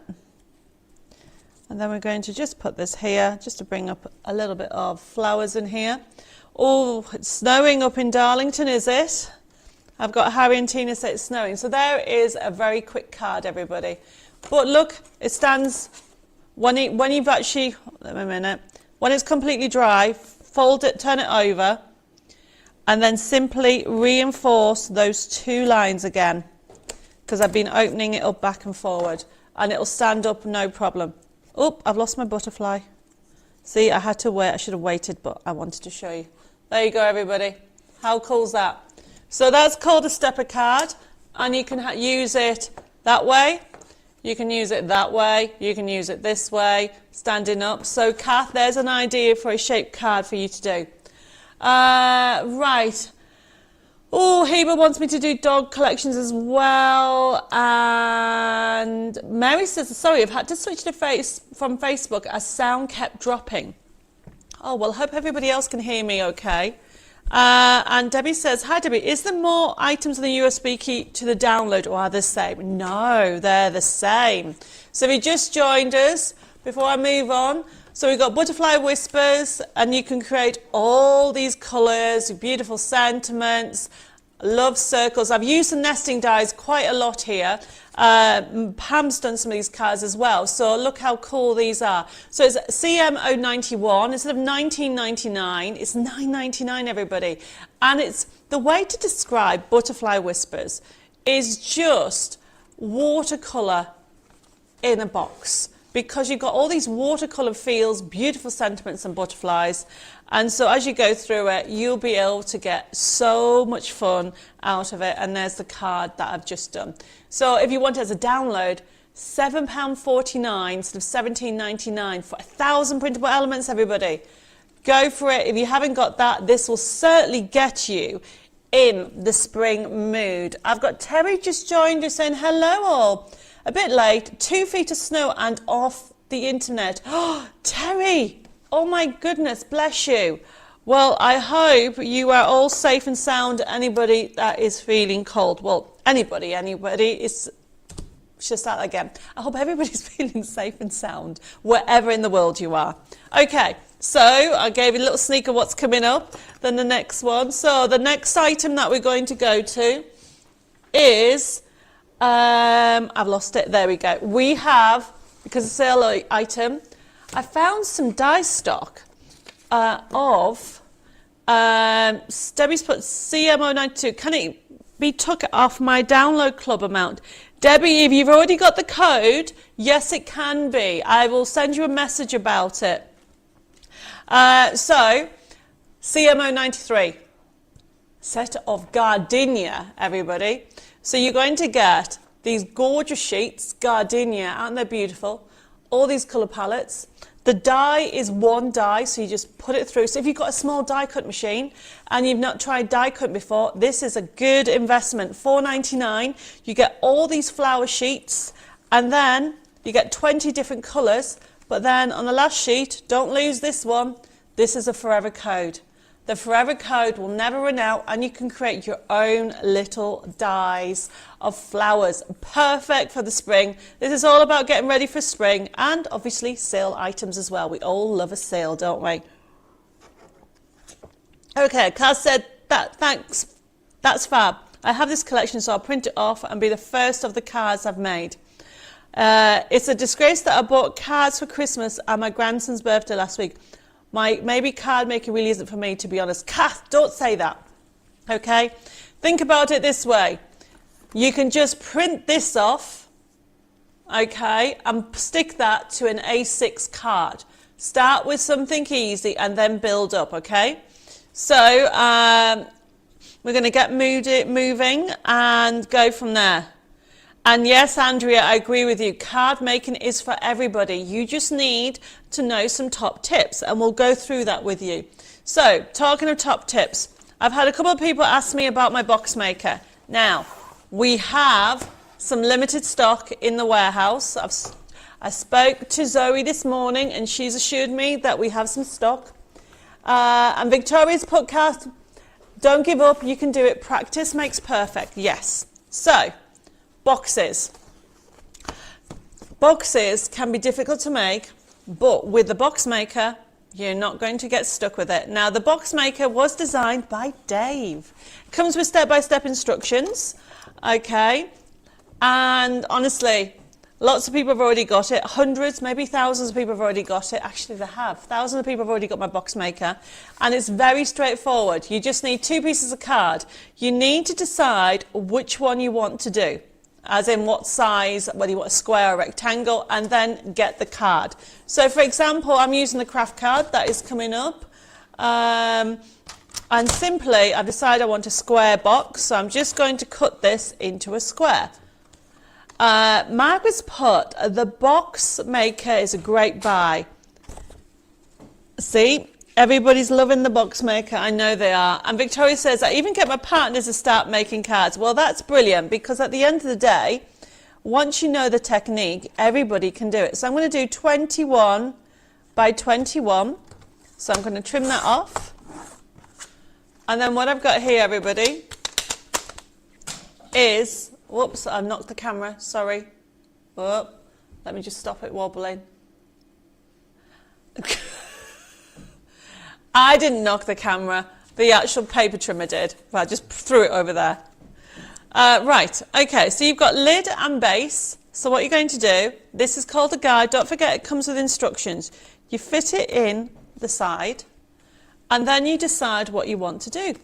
And then we're going to just put this here, just to bring up a little bit of flowers in here. It's snowing up in Darlington, is it? I've got Harry and Tina say it's snowing. So there is a very quick card, everybody. But look, it stands, when you've actually, wait a minute, when it's completely dry, fold it, turn it over, and then simply reinforce those 2 lines again, because I've been opening it up back and forward, and it'll stand up no problem. I've lost my butterfly. See, I had to wait. I should have waited, but I wanted to show you. There you go, everybody. How cool is that? So that's called a stepper card, and you can use it that way. You can use it that way. You can use it this way, standing up. So, Kath, there's an idea for a shaped card for you to do. Right. Heber wants me to do dog collections as well. And Mary says, sorry, I've had to switch from Facebook as sound kept dropping. Well, I hope everybody else can hear me okay. And Debbie says, hi Debbie, is there more items on the USB key to the download or are they the same? No, they're the same. So if you just joined us, before I move on, so we've got Butterfly Whispers, and you can create all these colours, beautiful sentiments, Love circles. I've used the nesting dies quite a lot here. Pam's done some of these cards as well. So look how cool these are. So it's CM091 instead of $19.99. It's $9.99, everybody. And it's the way to describe Butterfly Whispers is just watercolour in a box, because you've got all these watercolour feels, beautiful sentiments and butterflies. And so as you go through it, you'll be able to get so much fun out of it. And there's the card that I've just done. So if you want it as a download, £7.49 instead of £17.99 for 1,000 printable elements, everybody. Go for it. If you haven't got that, this will certainly get you in the spring mood. I've got Terry just joined us saying hello all. A bit late, 2 feet of snow and off the internet. Oh, Terry, oh my goodness, bless you. Well, I hope you are all safe and sound. Anybody that is feeling cold, well, anybody is, should start again. I hope everybody's feeling safe and sound wherever in the world you are. Okay, so I gave you a little sneak of what's coming up. Then the next one. So the next item that we're going to go to is, I've lost it. There we go. We have, because it's a sale item, I found some die stock of Debbie's put CMO92. Can it be took off my download club amount? Debbie, if you've already got the code, yes, it can be. I will send you a message about it. So, CMO93, set of Gardenia, everybody. So you're going to get these gorgeous sheets, Gardenia, aren't they beautiful? All these colour palettes. The die is one die, so you just put it through. So if you've got a small die cut machine and you've not tried die cut before, this is a good investment. $4.99. You get all these flower sheets, and then you get 20 different colours. But then on the last sheet, don't lose this one. This is a forever code. The forever code will never run out, and you can create your own little dies of flowers. Perfect for the spring. This is all about getting ready for spring, and obviously sale items as well. We all love a sale, don't we? Okay, Kaz said, thanks, that's fab. I have this collection, so I'll print it off and be the first of the cards I've made. It's a disgrace that I bought cards for Christmas and my grandson's birthday last week. Maybe card making really isn't for me, to be honest. Kath, don't say that. Okay? Think about it this way. You can just print this off, okay, and stick that to an A6 card. Start with something easy and then build up, okay? So we're going to get moving and go from there. And yes, Andrea, I agree with you. Card making is for everybody. You just need to know some top tips, and we'll go through that with you. So, talking of top tips, I've had a couple of people ask me about my box maker. Now, we have some limited stock in the warehouse. I spoke to Zoe this morning, and she's assured me that we have some stock. And Victoria's podcast, don't give up, you can do it. Practice makes perfect. Yes. So, boxes. Boxes can be difficult to make, but with the box maker, you're not going to get stuck with it. Now, the box maker was designed by Dave. It comes with step-by-step instructions, okay? And honestly, lots of people have already got it. Hundreds, maybe thousands of people have already got it. Actually, they have. Thousands of people have already got my box maker. And it's very straightforward. You just need 2 pieces of card. You need to decide which one you want to do, as in what size, whether you want a square or rectangle, and then get the card. So for example, I'm using the craft card that is coming up. And simply, I've decided I want a square box, so I'm just going to cut this into a square. Margaret's put, the box maker is a great buy. See? Everybody's loving the box maker. I know they are. And Victoria says, I even get my partners to start making cards. Well, that's brilliant, because at the end of the day, once you know the technique, everybody can do it. So I'm going to do 21 by 21. So I'm going to trim that off. And then what I've got here, everybody, is, whoops, I've knocked the camera, sorry. Oh, let me just stop it wobbling. I didn't knock the camera. The actual paper trimmer did. Well, I just threw it over there. Right, okay, so you've got lid and base. So what you're going to do, this is called a guide. Don't forget it comes with instructions. You fit it in the side and then you decide what you want to do.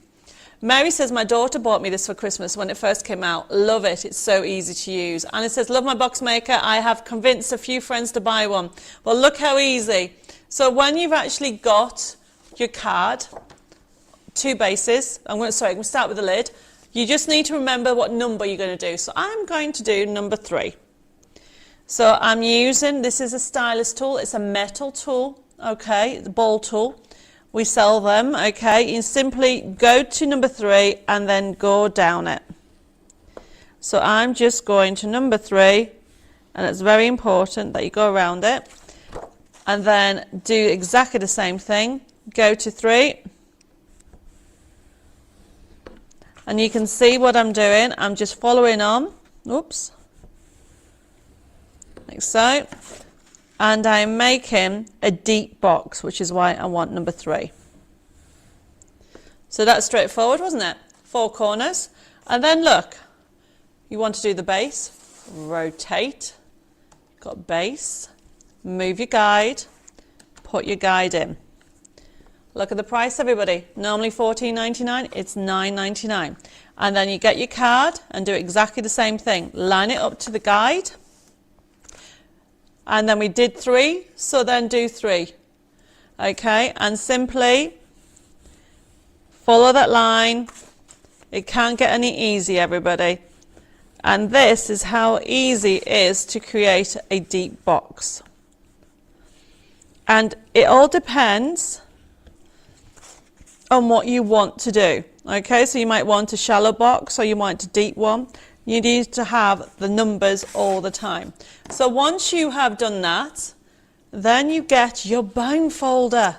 Mary says, my daughter bought me this for Christmas when it first came out. Love it. It's so easy to use. And it says, love my box maker. I have convinced a few friends to buy one. Well, look how easy. So when you've actually got your card, two bases, I'm going to start with the lid. You just need to remember what number you're going to do. So I'm going to do number 3. So I'm using, this is a stylus tool. It's a metal tool, okay, the ball tool. We sell them, okay. You simply go to number 3 and then go down it. So I'm just going to number 3, and it's very important that you go around it. And then do exactly the same thing. Go to 3. And you can see what I'm doing. I'm just following on. Oops. Like so. And I'm making a deep box, which is why I want number 3. So that's straightforward, wasn't it? 4 corners. And then look, you want to do the base. Rotate. Got base. Move your guide. Put your guide in. Look at the price, everybody. Normally $14.99, it's $9.99. And then you get your card and do exactly the same thing. Line it up to the guide. And then we did 3, so then do 3. Okay, and simply follow that line. It can't get any easier, everybody. And this is how easy it is to create a deep box. And it all depends on what you want to do. Okay, so you might want a shallow box or you might a deep one. You need to have the numbers all the time. So once you have done that, then you get your bone folder,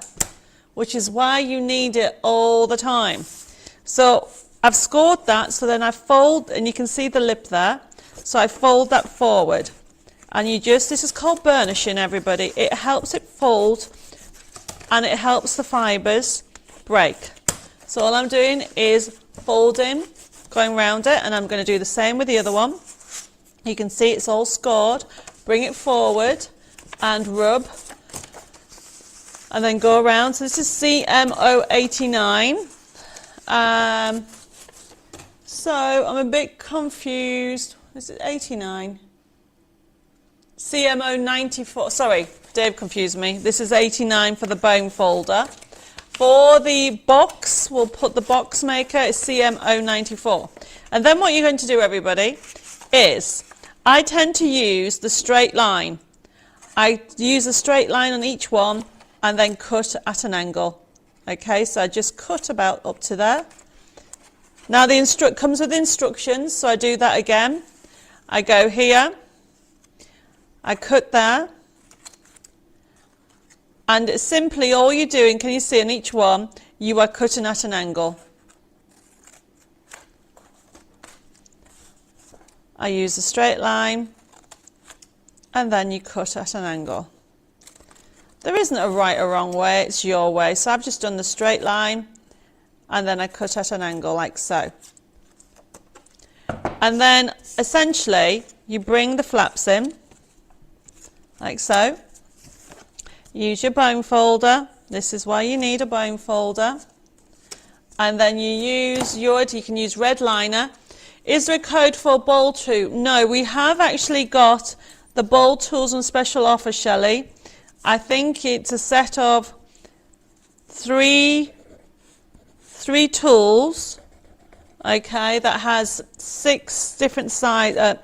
which is why you need it all the time. So I've scored that, so then I fold, and you can see the lip there. So I fold that forward. And you just, this is called burnishing, everybody. It helps it fold and it helps the fibres break. So all I'm doing is folding, going around it, and I'm going to do the same with the other one. You can see it's all scored. Bring it forward and rub, and then go around. So this is CMO 89. So I'm a bit confused. Is it 89? CMO 94. Sorry, Dave confused me. This is 89 for the bone folder. For the box, we'll put the box maker, it's CMO 94. And then what you're going to do, everybody, is I tend to use the straight line. I use a straight line on each one and then cut at an angle. Okay, so I just cut about up to there. Now the comes with instructions, so I do that again. I go here, I cut there. And it's simply all you're doing, can you see, in each one, you are cutting at an angle. I use a straight line, and then you cut at an angle. There isn't a right or wrong way, it's your way. So I've just done the straight line, and then I cut at an angle like so. And then, essentially, you bring the flaps in, like so. Use your bone folder. This is why you need a bone folder. And then you use you can use red liner. Is there a code for ball tool? No, we have actually got the ball tools on special offer, Shelley. I think it's a set of three tools, okay, that has 6 different size, it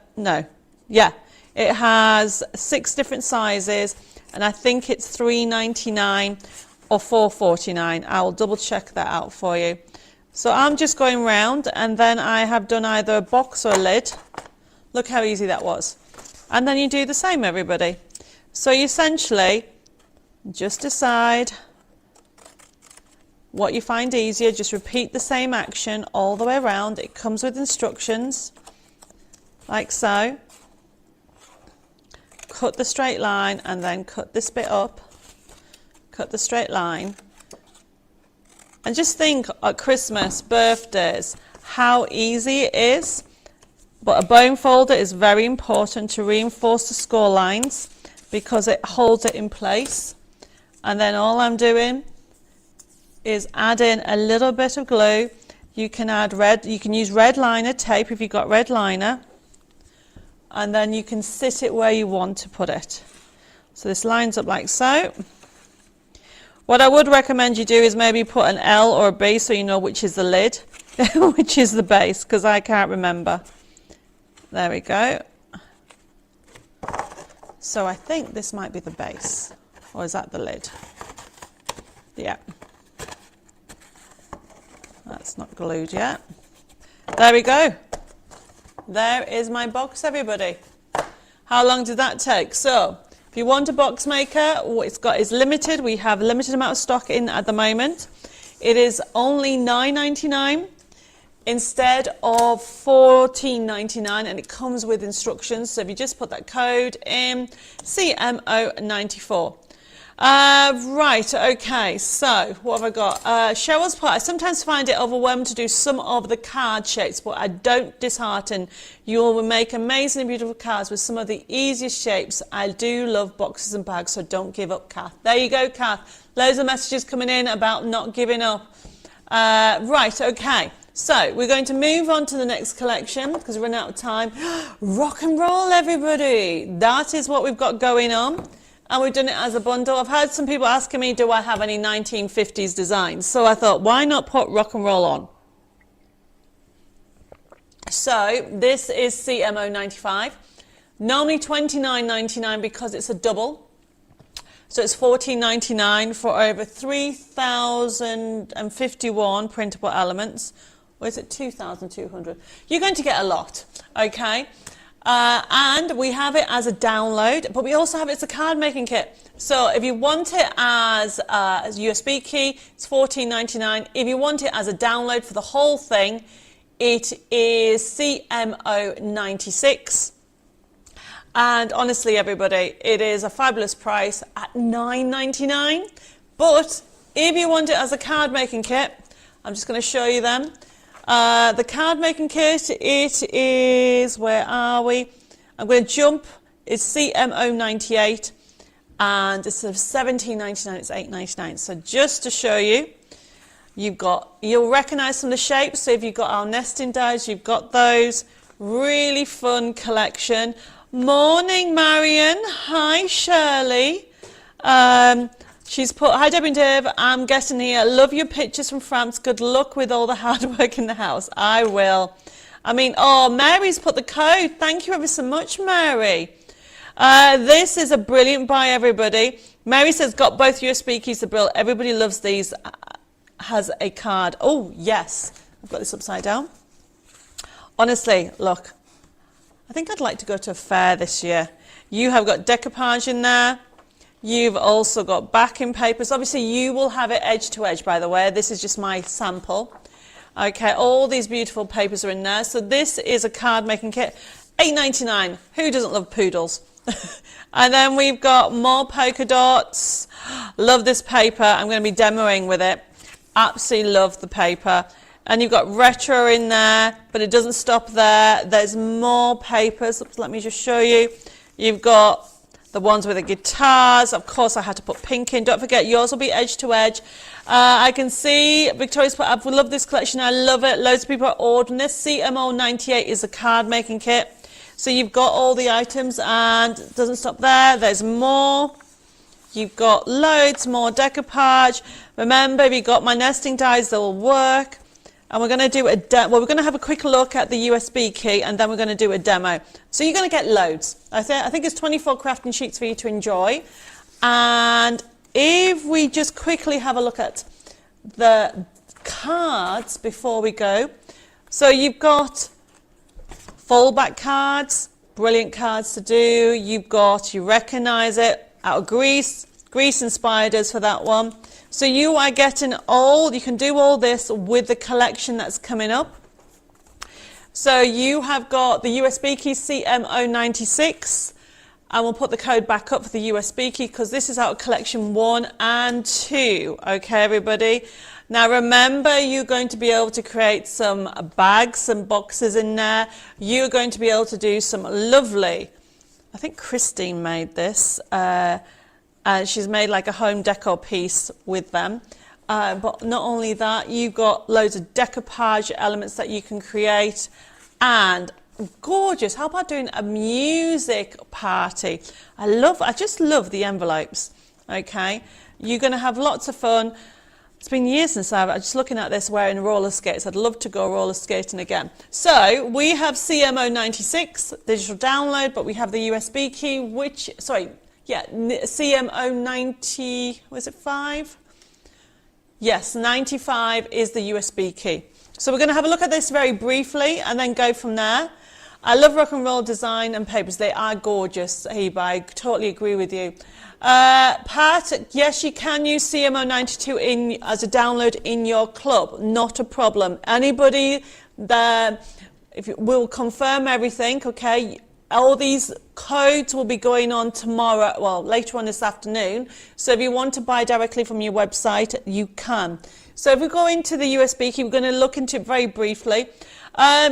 has 6 different sizes. And I think it's $3.99 or $4.49. I'll double check that out for you. So I'm just going round, and then I have done either a box or a lid. Look how easy that was. And then you do the same, everybody. So you essentially just decide what you find easier. Just repeat the same action all the way around. It comes with instructions, like so. Cut the straight line and then cut this bit up, cut the straight line, And just think at Christmas, birthdays, how easy it is. But a bone folder is very important to reinforce the score lines because it holds it in place. And then all I'm doing is add in a little bit of glue. You can add red, you can use red liner tape if you've got red liner. And then you can sit it where you want to put it. So this lines up like so. What I would recommend you do is maybe put an L or a B so you know which is the lid, which is the base, because I can't remember. There we go. So I think this might be the base, or is that the lid? Yeah. That's not glued yet. There we go. There is my box, everybody. How long did that take? So, if you want a box maker, what it's got is limited. We have a limited amount of stock in at the moment. It is only $9.99 instead of $14.99, and it comes with instructions. So if you just put that code in, CMO94. Right, okay, so what have I got? Cheryl's part. I sometimes find it overwhelming to do some of the card shapes, but I don't dishearten. You will make amazing and beautiful cards with some of the easiest shapes. I do love boxes and bags, so don't give up, Kath. There you go, Kath. Loads of messages coming in about not giving up. Right, okay. So we're going to move on to the next collection because we're running out of time. Rock and roll, everybody. That is what we've got going on. And we've done it as a bundle. I've had some people asking me, do I have any 1950s designs? So I thought, why not put rock and roll on? So this is CMO95. Normally $29.99 because it's a double. So it's $14.99 for over 3,051 printable elements. Or is it 2,200? You're going to get a lot, okay? And we have it as a download, but we also have it as a card making kit. So if you want it as a USB key, it's $14.99. If you want it as a download for the whole thing, it is CMO96. And honestly, everybody, it is a fabulous price at $9.99. But if you want it as a card making kit, I'm just going to show you them. The card making kit, it is, where are we? I'm going to jump, it's CMO98 and instead of $17.99, it's $8.99. So just to show you, you'll recognise some of the shapes. So if you've got our nesting dies, you've got those. Really fun collection. Morning, Marion. Hi, Shirley. She's put, hi Debbie and Deb, I'm getting here. Love your pictures from France. Good luck with all the hard work in the house. I will. I mean, oh, Mary's put the code. Thank you ever so much, Mary. This is a brilliant buy, everybody. Mary says, got both USB keys to build. Everybody loves these. Has a card. Oh, yes. I've got this upside down. Honestly, look. I think I'd like to go to a fair this year. You have got decoupage in there. You've also got backing papers. Obviously, you will have it edge to edge, by the way. This is just my sample. Okay, all these beautiful papers are in there. So this is a card making kit. $8.99. Who doesn't love poodles? And then we've got more polka dots. Love this paper. I'm going to be demoing with it. Absolutely love the paper. And you've got retro in there, but it doesn't stop there. There's more papers. Oops, let me just show you. You've got the ones with the guitars. Of course, I had to put pink in. Don't forget, yours will be edge to edge. I can see Victoria's put, I love this collection. I love it. Loads of people are ordering this. CMO98 is a card making kit. So you've got all the items and it doesn't stop there. There's more. You've got loads more decoupage. Remember, if you've got my nesting dies, they'll work. And we're going to do we're going to have a quick look at the USB key and then we're going to do a demo. So you're going to get loads. I think it's 24 crafting sheets for you to enjoy. And if we just quickly have a look at the cards before we go. So you've got fold-back cards, brilliant cards to do. You've got, you recognise it, out of grease and spiders for that one. So you are getting you can do all this with the collection that's coming up. So you have got the USB key CMO96, and we'll put the code back up for the USB key because this is out of collection 1 and 2. Okay, everybody. Now remember, you're going to be able to create some bags, some boxes in there. You're going to be able to do some lovely, I think Christine made this, and she's made like a home decor piece with them. But not only that, you've got loads of decoupage elements that you can create, and gorgeous. How about doing a music party? I just love the envelopes. Okay, you're going to have lots of fun. It's been years since I'm just looking at this wearing roller skates. I'd love to go roller skating again. So we have CMO96 digital download, but we have the USB key, CMO90, was it 5? Yes, 95 is the USB key. So we're going to have a look at this very briefly and then go from there. I love rock and roll design and papers. They are gorgeous, Heba. I totally agree with you. Pat, yes, you can use CMO92 as a download in your club. Not a problem. Anybody that will confirm everything, okay? All these codes will be going on tomorrow, well, later on this afternoon. So if you want to buy directly from your website, you can. So if we go into the USB key, we're going to look into it very briefly.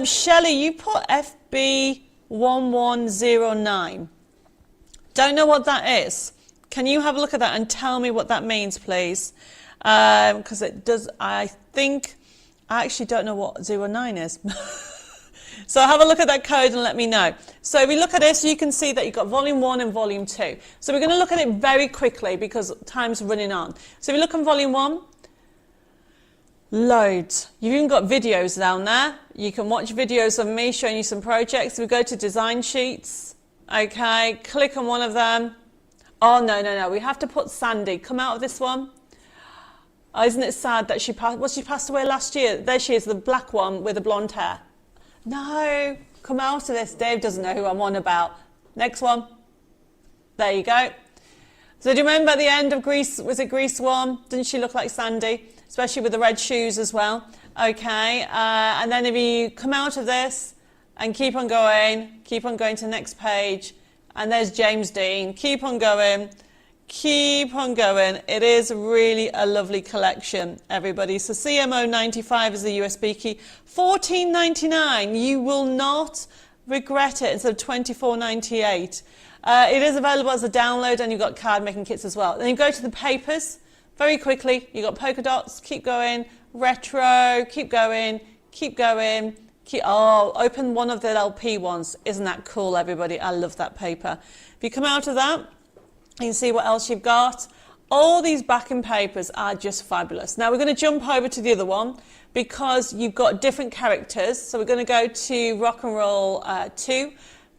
Shelley, you put FB1109. Don't know what that is. Can you have a look at that and tell me what that means, please? Because it does, I actually don't know what 09 is. So have a look at that code and let me know. So if we look at this, you can see that you've got volume 1 and volume 2. So we're going to look at it very quickly because time's running on. So if you look on volume 1, loads. You've even got videos down there. You can watch videos of me showing you some projects. We go to design sheets. Okay, click on one of them. Oh, no. We have to put Sandy. Come out of this one. Oh, isn't it sad that she passed away last year? There she is, the black one with the blonde hair. No, come out of this. Dave doesn't know who I'm on about. Next one. There you go. So do you remember at the end of Grease, was it Grease 1? Didn't she look like Sandy? Especially with the red shoes as well. Okay, and then if you come out of this and keep on going to the next page, and there's James Dean. Keep on going. It is really a lovely collection, everybody. So CMO95 is the USB key. $14.99. You will not regret it instead of $24.98. It is available as a download, and you've got card making kits as well. Then you go to the papers very quickly. You've got polka dots, keep going, retro, keep going. Open one of the LP ones. Isn't that cool, everybody? I love that paper. If you come out of that, you can see what else you've got. All these backing papers are just fabulous. Now we're going to jump over to the other one because you've got different characters. So we're going to go to Rock and Roll 2,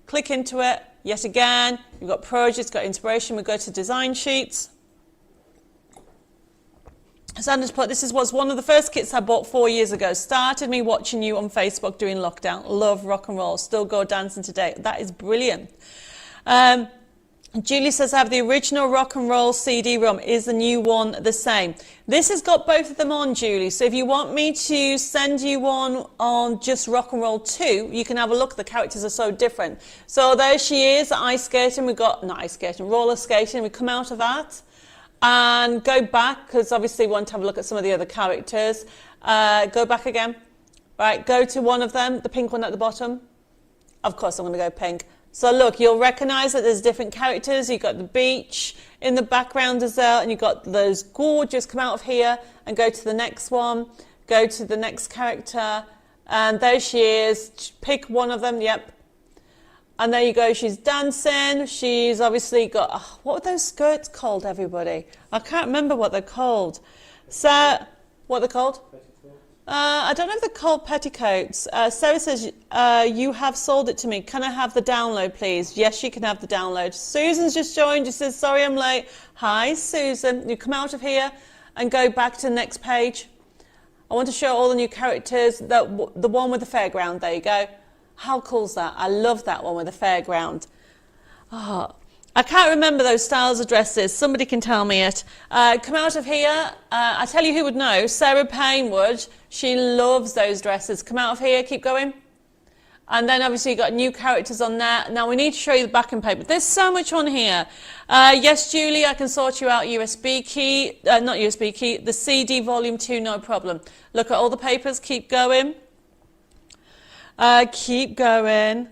click into it. Yet again, you've got projects, got inspiration. We go to design sheets. Sanders put, this was one of the first kits I bought 4 years ago. Started me watching you on Facebook during lockdown. Love rock and roll. Still go dancing today. That is brilliant. Julie says, I have the original rock and roll CD-ROM. Is the new one the same? This has got both of them on, Julie. So if you want me to send you one on just rock and roll 2, you can have a look. The characters are so different. So there she is, ice skating. We've got, not ice skating, roller skating. We come out of that. And go back, because obviously we want to have a look at some of the other characters. Go back again. Right, go to one of them, the pink one at the bottom. Of course, I'm going to go pink. So look, you'll recognise that there's different characters. You've got the beach in the background as well, and you've got those gorgeous, come out of here and go to the next one. Go to the next character, and there she is. Pick one of them, yep. And there you go, she's dancing. She's obviously got, what were those skirts called, everybody? I can't remember what they're called. So, what they're called? I don't know if they're called petticoats. Sarah says, you have sold it to me. Can I have the download, please? Yes, you can have the download. Susan's just joined. She says, sorry, I'm late. Hi, Susan. You come out of here and go back to the next page. I want to show all the new characters. The one with the fairground, there you go. How cool's that? I love that one with the fairground. Oh, I can't remember those styles of dresses. Somebody can tell me it. Come out of here. I tell you who would know. Sarah Payne would. She loves those dresses. Come out of here. Keep going. And then obviously you've got new characters on there. Now we need to show you the backing paper. There's so much on here. Yes, Julie, I can sort you out USB key, not USB key, the CD volume 2, no problem. Look at all the papers, keep going. Keep going.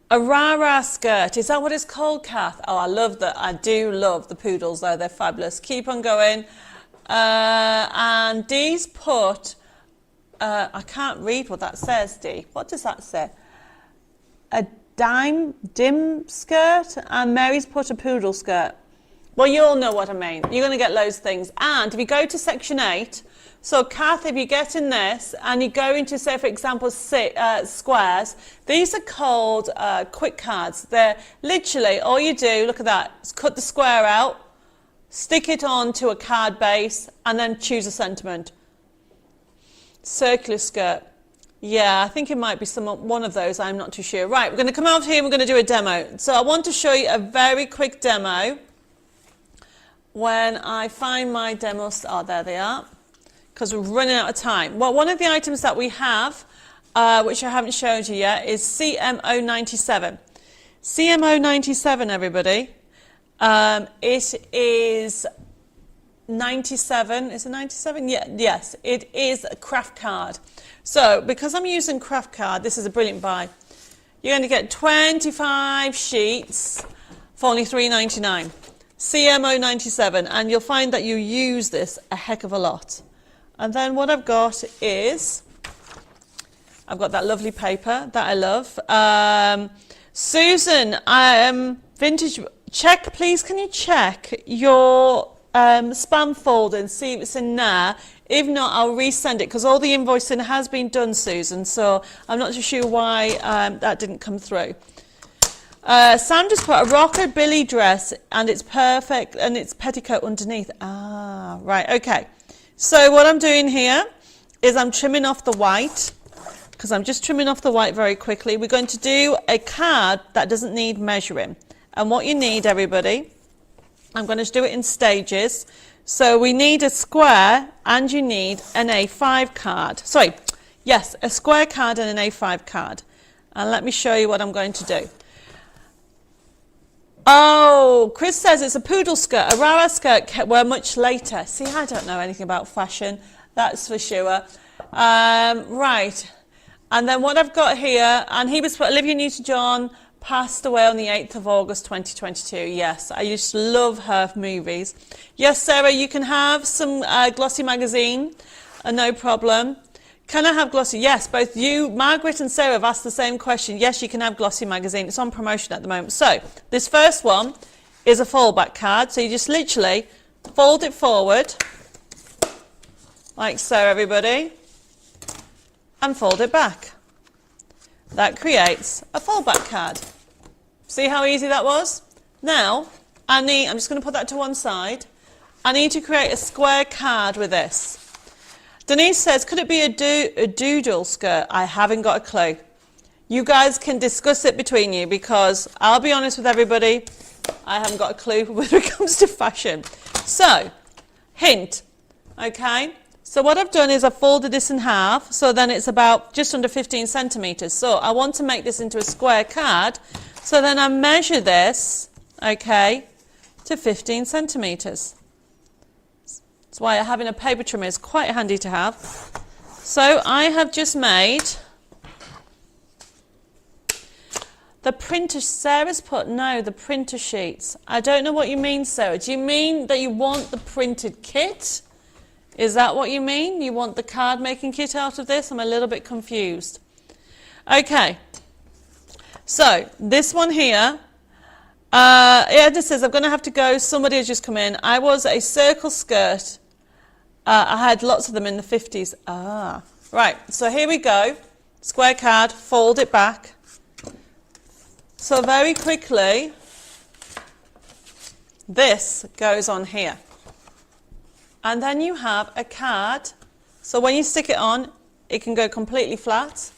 A rah-rah skirt, is that what it's called, Kath? Oh, I love that. I do love the poodles though, they're fabulous. Keep on going. And Dee's put, I can't read what that says, Dee. What does that say? A dim skirt, and Mary's put a poodle skirt. Well, you all know what I mean. You're going to get loads of things. And if you go to section 8, so Kath, if you get in this and you go into, say, for example, squares, these are called quick cards. They're literally, all you do, look at that, is cut the square out, stick it onto a card base, and then choose a sentiment. Circular skirt. Yeah, I think it might be one of those, I'm not too sure. Right, we're going to come out here and we're going to do a demo. So I want to show you a very quick demo. When I find my demos, oh, there they are, because we're running out of time. Well, one of the items that we have, which I haven't showed you yet, is CMO97. CMO97, everybody. It is 97, is it 97? Yeah, yes, it is a craft card. So, because I'm using craft card, this is a brilliant buy. You're going to get 25 sheets for only $3.99. CMO97, and you'll find that you use this a heck of a lot. And then what I've got is, I've got that lovely paper that I love. Susan, vintage, check, please, can you check your spam folder and see if it's in there? If not, I'll resend it because all the invoicing has been done, Susan, so I'm not too sure why that didn't come through. Sam just put a rockabilly dress and it's perfect and it's petticoat underneath. Ah, right, okay. So what I'm doing here is I'm trimming off the white, because I'm just trimming off the white very quickly. We're going to do a card that doesn't need measuring. And what you need, everybody, I'm going to do it in stages. So we need a square and you need an A5 card. Sorry, yes, a square card and an A5 card. And let me show you what I'm going to do. Oh, Chris says it's a poodle skirt. A rara skirt were much later. See, I don't know anything about fashion, that's for sure. Right, and then what I've got here, and he was put, Olivia Newton-John passed away on the 8th of August 2022. Yes, I used to love her movies. Yes, Sarah, you can have some glossy magazine, no problem. Can I have glossy? Yes, both you, Margaret and Sarah have asked the same question. Yes, you can have glossy magazine. It's on promotion at the moment. So, this first one is a fallback card. So you just literally fold it forward, like so, everybody, and fold it back. That creates a fallback card. See how easy that was? Now, I'm just going to put that to one side. I need to create a square card with this. Denise says, could it be a doodle skirt? I haven't got a clue. You guys can discuss it between you because I'll be honest with everybody, I haven't got a clue when it comes to fashion. So, hint, okay? So what I've done is I've folded this in half, so then it's about just under 15 centimetres. So I want to make this into a square card, so then I measure this, okay, to 15 centimetres. That's why having a paper trimmer is quite handy to have. So I have just made the printer. Sarah's put, no, the printer sheets. I don't know what you mean, Sarah. Do you mean that you want the printed kit? Is that what you mean? You want the card making kit out of this? I'm a little bit confused. Okay. So this one here, yeah, this says I'm going to have to go. Somebody has just come in. I was a circle skirt. I had lots of them in the 50s. Ah, right. So here we go. Square card, fold it back. So very quickly, this goes on here. And then you have a card. So when you stick it on, it can go completely flat.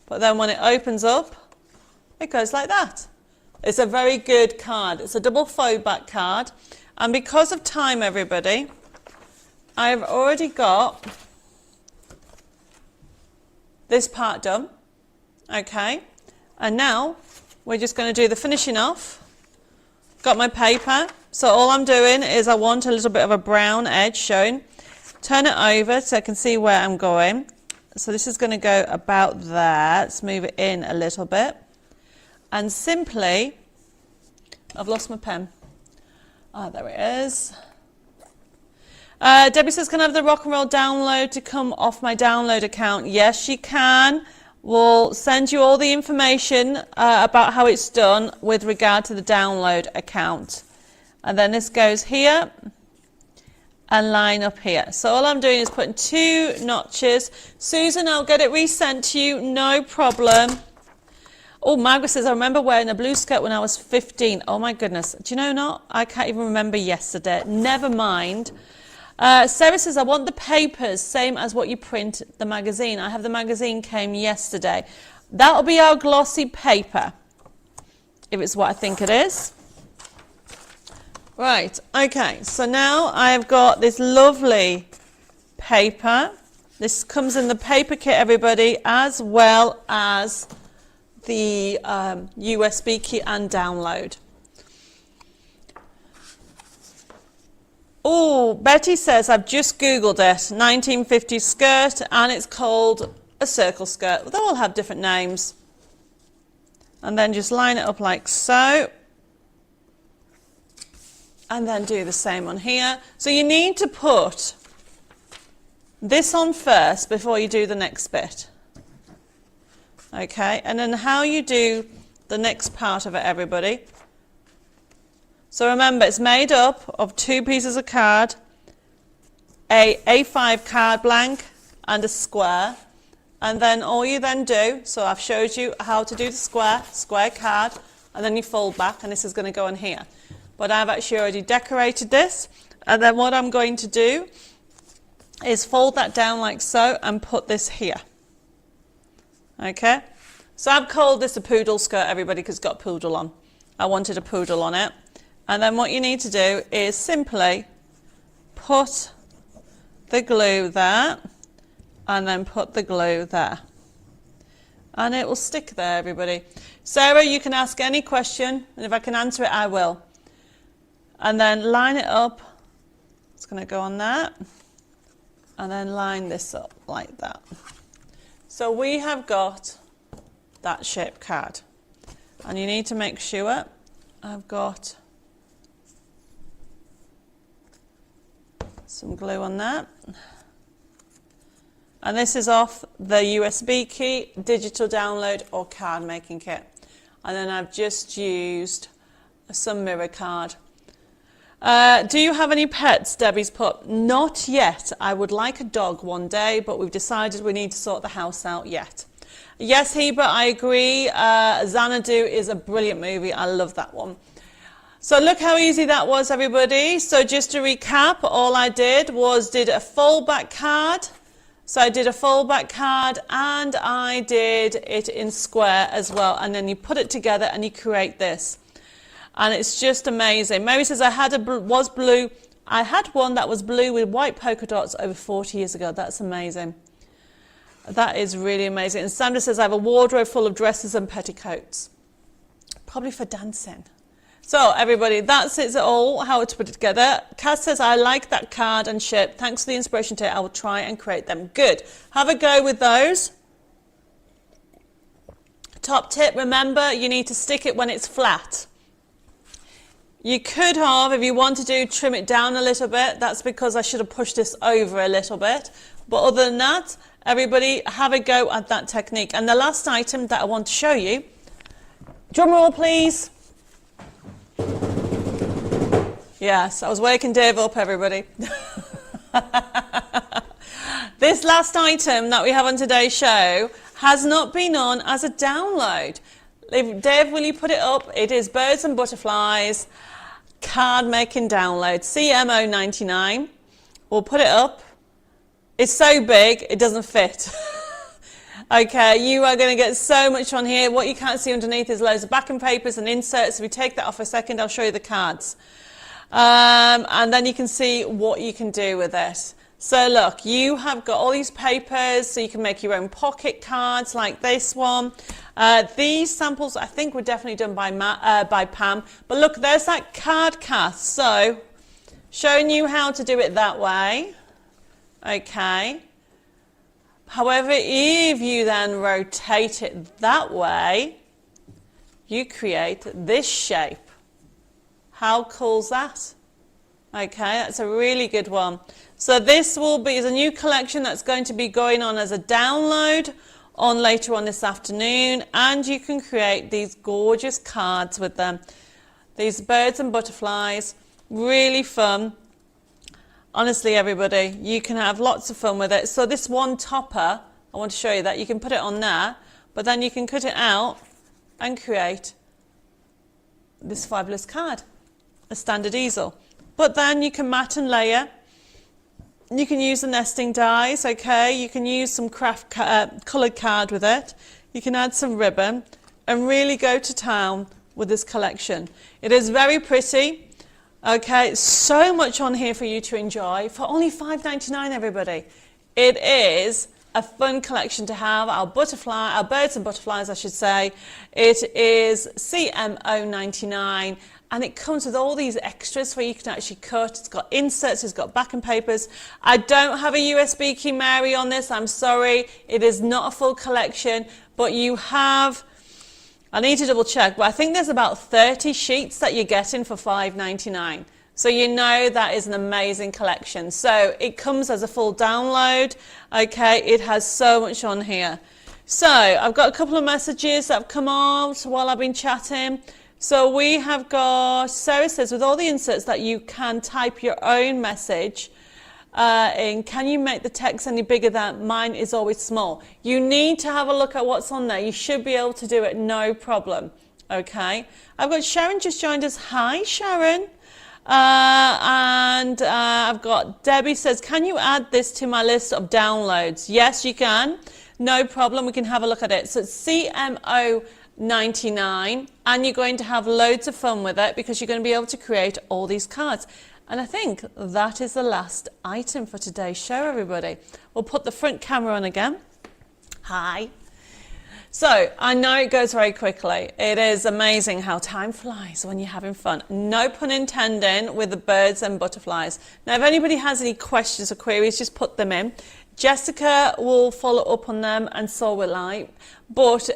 But then when it opens up, it goes like that. It's a very good card. It's a double fold back card. And because of time, everybody, I've already got this part done. Okay, and now we're just going to do the finishing off. Got my paper, so all I'm doing is I want a little bit of a brown edge showing. Turn it over so I can see where I'm going. So this is going to go about there. Let's move it in a little bit. And simply, I've lost my pen. Ah, there it is. Debbie says, can I have the rock and roll download to come off my download account? Yes, you can. We'll send you all the information about how it's done with regard to the download account. And then this goes here and line up here. So all I'm doing is putting 2 notches. Susan, I'll get it resent to you, no problem. Oh, Margaret says, I remember wearing a blue skirt when I was 15. Oh my goodness. Do you know not? I can't even remember yesterday. Never mind. Sarah says, I want the papers, same as what you print the magazine. I have the magazine came yesterday. That'll be our glossy paper, if it's what I think it is. Right, okay, so now I've got this lovely paper. This comes in the paper kit, everybody, as well as the USB key and download. Oh, Betty says, I've just Googled it, 1950s skirt, and it's called a circle skirt. They all have different names. And then just line it up like so. And then do the same on here. So you need to put this on first before you do the next bit. Okay, and then how you do the next part of it, everybody. So remember, it's made up of 2 pieces of card, a A5 card blank and a square. And then all you then do, so I've showed you how to do the square card, and then you fold back, and this is going to go on here. But I've actually already decorated this, and then what I'm going to do is fold that down like so and put this here. Okay, so I've called this a poodle skirt, everybody, because it's got poodle on. I wanted a poodle on it. And then what you need to do is simply put the glue there and then put the glue there. And it will stick there, everybody. Sarah, you can ask any question, and if I can answer it, I will. And then line it up. It's going to go on that. And then line this up like that. So we have got that shape card. And you need to make sure I've got some glue on that. And this is off the USB key, digital download or card making kit. And then I've just used some mirror card. Do you have any pets? Debbie's put, not yet. I would like a dog one day, but we've decided we need to sort the house out yet. Yes, Heber, I agree. Xanadu is a brilliant movie. I love that one. So look how easy that was, everybody. So just to recap, all I did was did a fold back card. So I did a fold back card and I did it in square as well. And then you put it together and you create this. And it's just amazing. Mary says, I had one that was blue with white polka dots over 40 years ago. That's amazing. That is really amazing. And Sandra says, I have a wardrobe full of dresses and petticoats. Probably for dancing. So everybody, that's it all, how to put it together. Cass says, I like that card and shape. Thanks for the inspiration today. I will try and create them. Good. Have a go with those. Top tip, remember, you need to stick it when it's flat. You could have, if you want to do, trim it down a little bit. That's because I should have pushed this over a little bit. But other than that, everybody, have a go at that technique. And the last item that I want to show you, drum roll please. Yes, I was waking Dave up, everybody. This last item that we have on today's show has not been on as a download. Dave, will you put it up? It is Birds and Butterflies card making download, CMO 99. We'll put it up. It's so big, it doesn't fit. Okay, you are going to get so much on here. What you can't see underneath is loads of backing papers and inserts. If we take that off a second, I'll show you the cards. And then you can see what you can do with it. So look, you have got all these papers, so you can make your own pocket cards like this one. These samples, I think, were definitely done by Pam. But look, there's that card cast. So, showing you how to do it that way. Okay. However, if you then rotate it that way, you create this shape. How cool's that? Okay, that's a really good one. So this is a new collection that's going to be going on as a download on later on this afternoon, and you can create these gorgeous cards with them. These birds and butterflies, really fun. Honestly, everybody, you can have lots of fun with it. So this one topper, I want to show you that. You can put it on there, but then you can cut it out and create this fabulous card, a standard easel. But then you can mat and layer. You can use the nesting dies, okay? You can use some craft coloured card with it. You can add some ribbon and really go to town with this collection. It is very pretty, okay? So much on here for you to enjoy for only $5.99, everybody. It is a fun collection to have. Our birds and butterflies, I should say. It is CMO 99. And it comes with all these extras where you can actually cut. It's got inserts, it's got backing papers. I don't have a USB key, Mary, on this. I'm sorry. It is not a full collection. But you have, I need to double check, but I think there's about 30 sheets that you're getting for $5.99. So you know that is an amazing collection. So it comes as a full download. Okay, it has so much on here. So I've got a couple of messages that have come out while I've been chatting. So we have got, Sarah says, with all the inserts that you can type your own message in, can you make the text any bigger than mine is always small? You need to have a look at what's on there. You should be able to do it, no problem. Okay. I've got Sharon just joined us. Hi, Sharon. I've got Debbie says, can you add this to my list of downloads? Yes, you can. No problem. We can have a look at it. So it's CMO 99, and you're going to have loads of fun with it because you're going to be able to create all these cards. And I think that is the last item for today's show, everybody. We'll put the front camera on again. Hi. So I know it goes very quickly. It is amazing how time flies when you're having fun. No pun intended with the birds and butterflies. Now, if anybody has any questions or queries, just put them in. Jessica will follow up on them, and so will I. But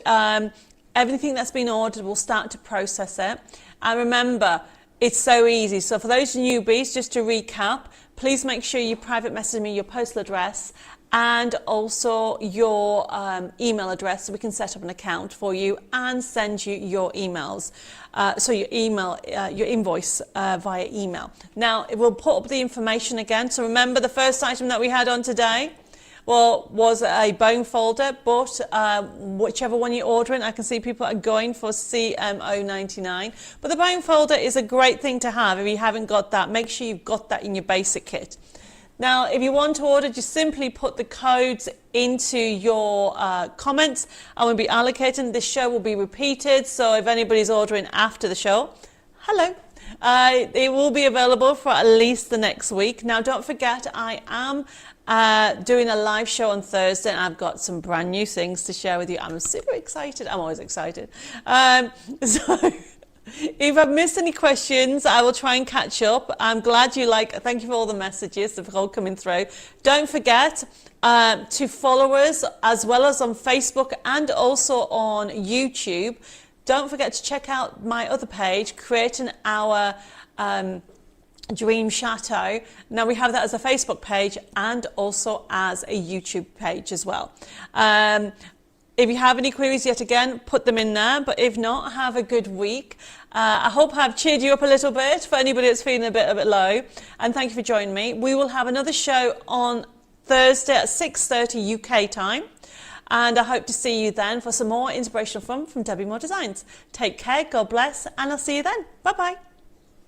everything that's been ordered, we'll start to process it. And remember, it's so easy. So for those newbies, just to recap, please make sure you private message me your postal address and also your email address so we can set up an account for you and send you your emails. So your invoice via email. Now, it will put up the information again. So remember the first item that we had on today? Well, was a bone folder, but whichever one you're ordering, I can see people are going for CMO 99. But the bone folder is a great thing to have if you haven't got that. Make sure you've got that in your basic kit. Now, if you want to order, just simply put the codes into your comments and we'll be allocating. This show will be repeated, so if anybody's ordering after the show, hello. It will be available for at least the next week. Now, don't forget, I am doing a live show on Thursday, and I've got some brand new things to share with you. I'm super excited. I'm always excited. So if I've missed any questions, I will try and catch up. I'm glad thank you for all the messages that are all coming through. Don't forget to follow us as well as on Facebook and also on YouTube. Don't forget to check out my other page, Creating Our Dream Chateau. Now we have that as a Facebook page and also as a YouTube page as well. If you have any queries yet again, put them in there. But if not, have a good week. I hope I've cheered you up a little bit for anybody that's feeling a bit low. And thank you for joining me. We will have another show on Thursday at 6:30 UK time. And I hope to see you then for some more inspirational fun from Debbie Moore Designs. Take care, God bless, and I'll see you then. Bye-bye.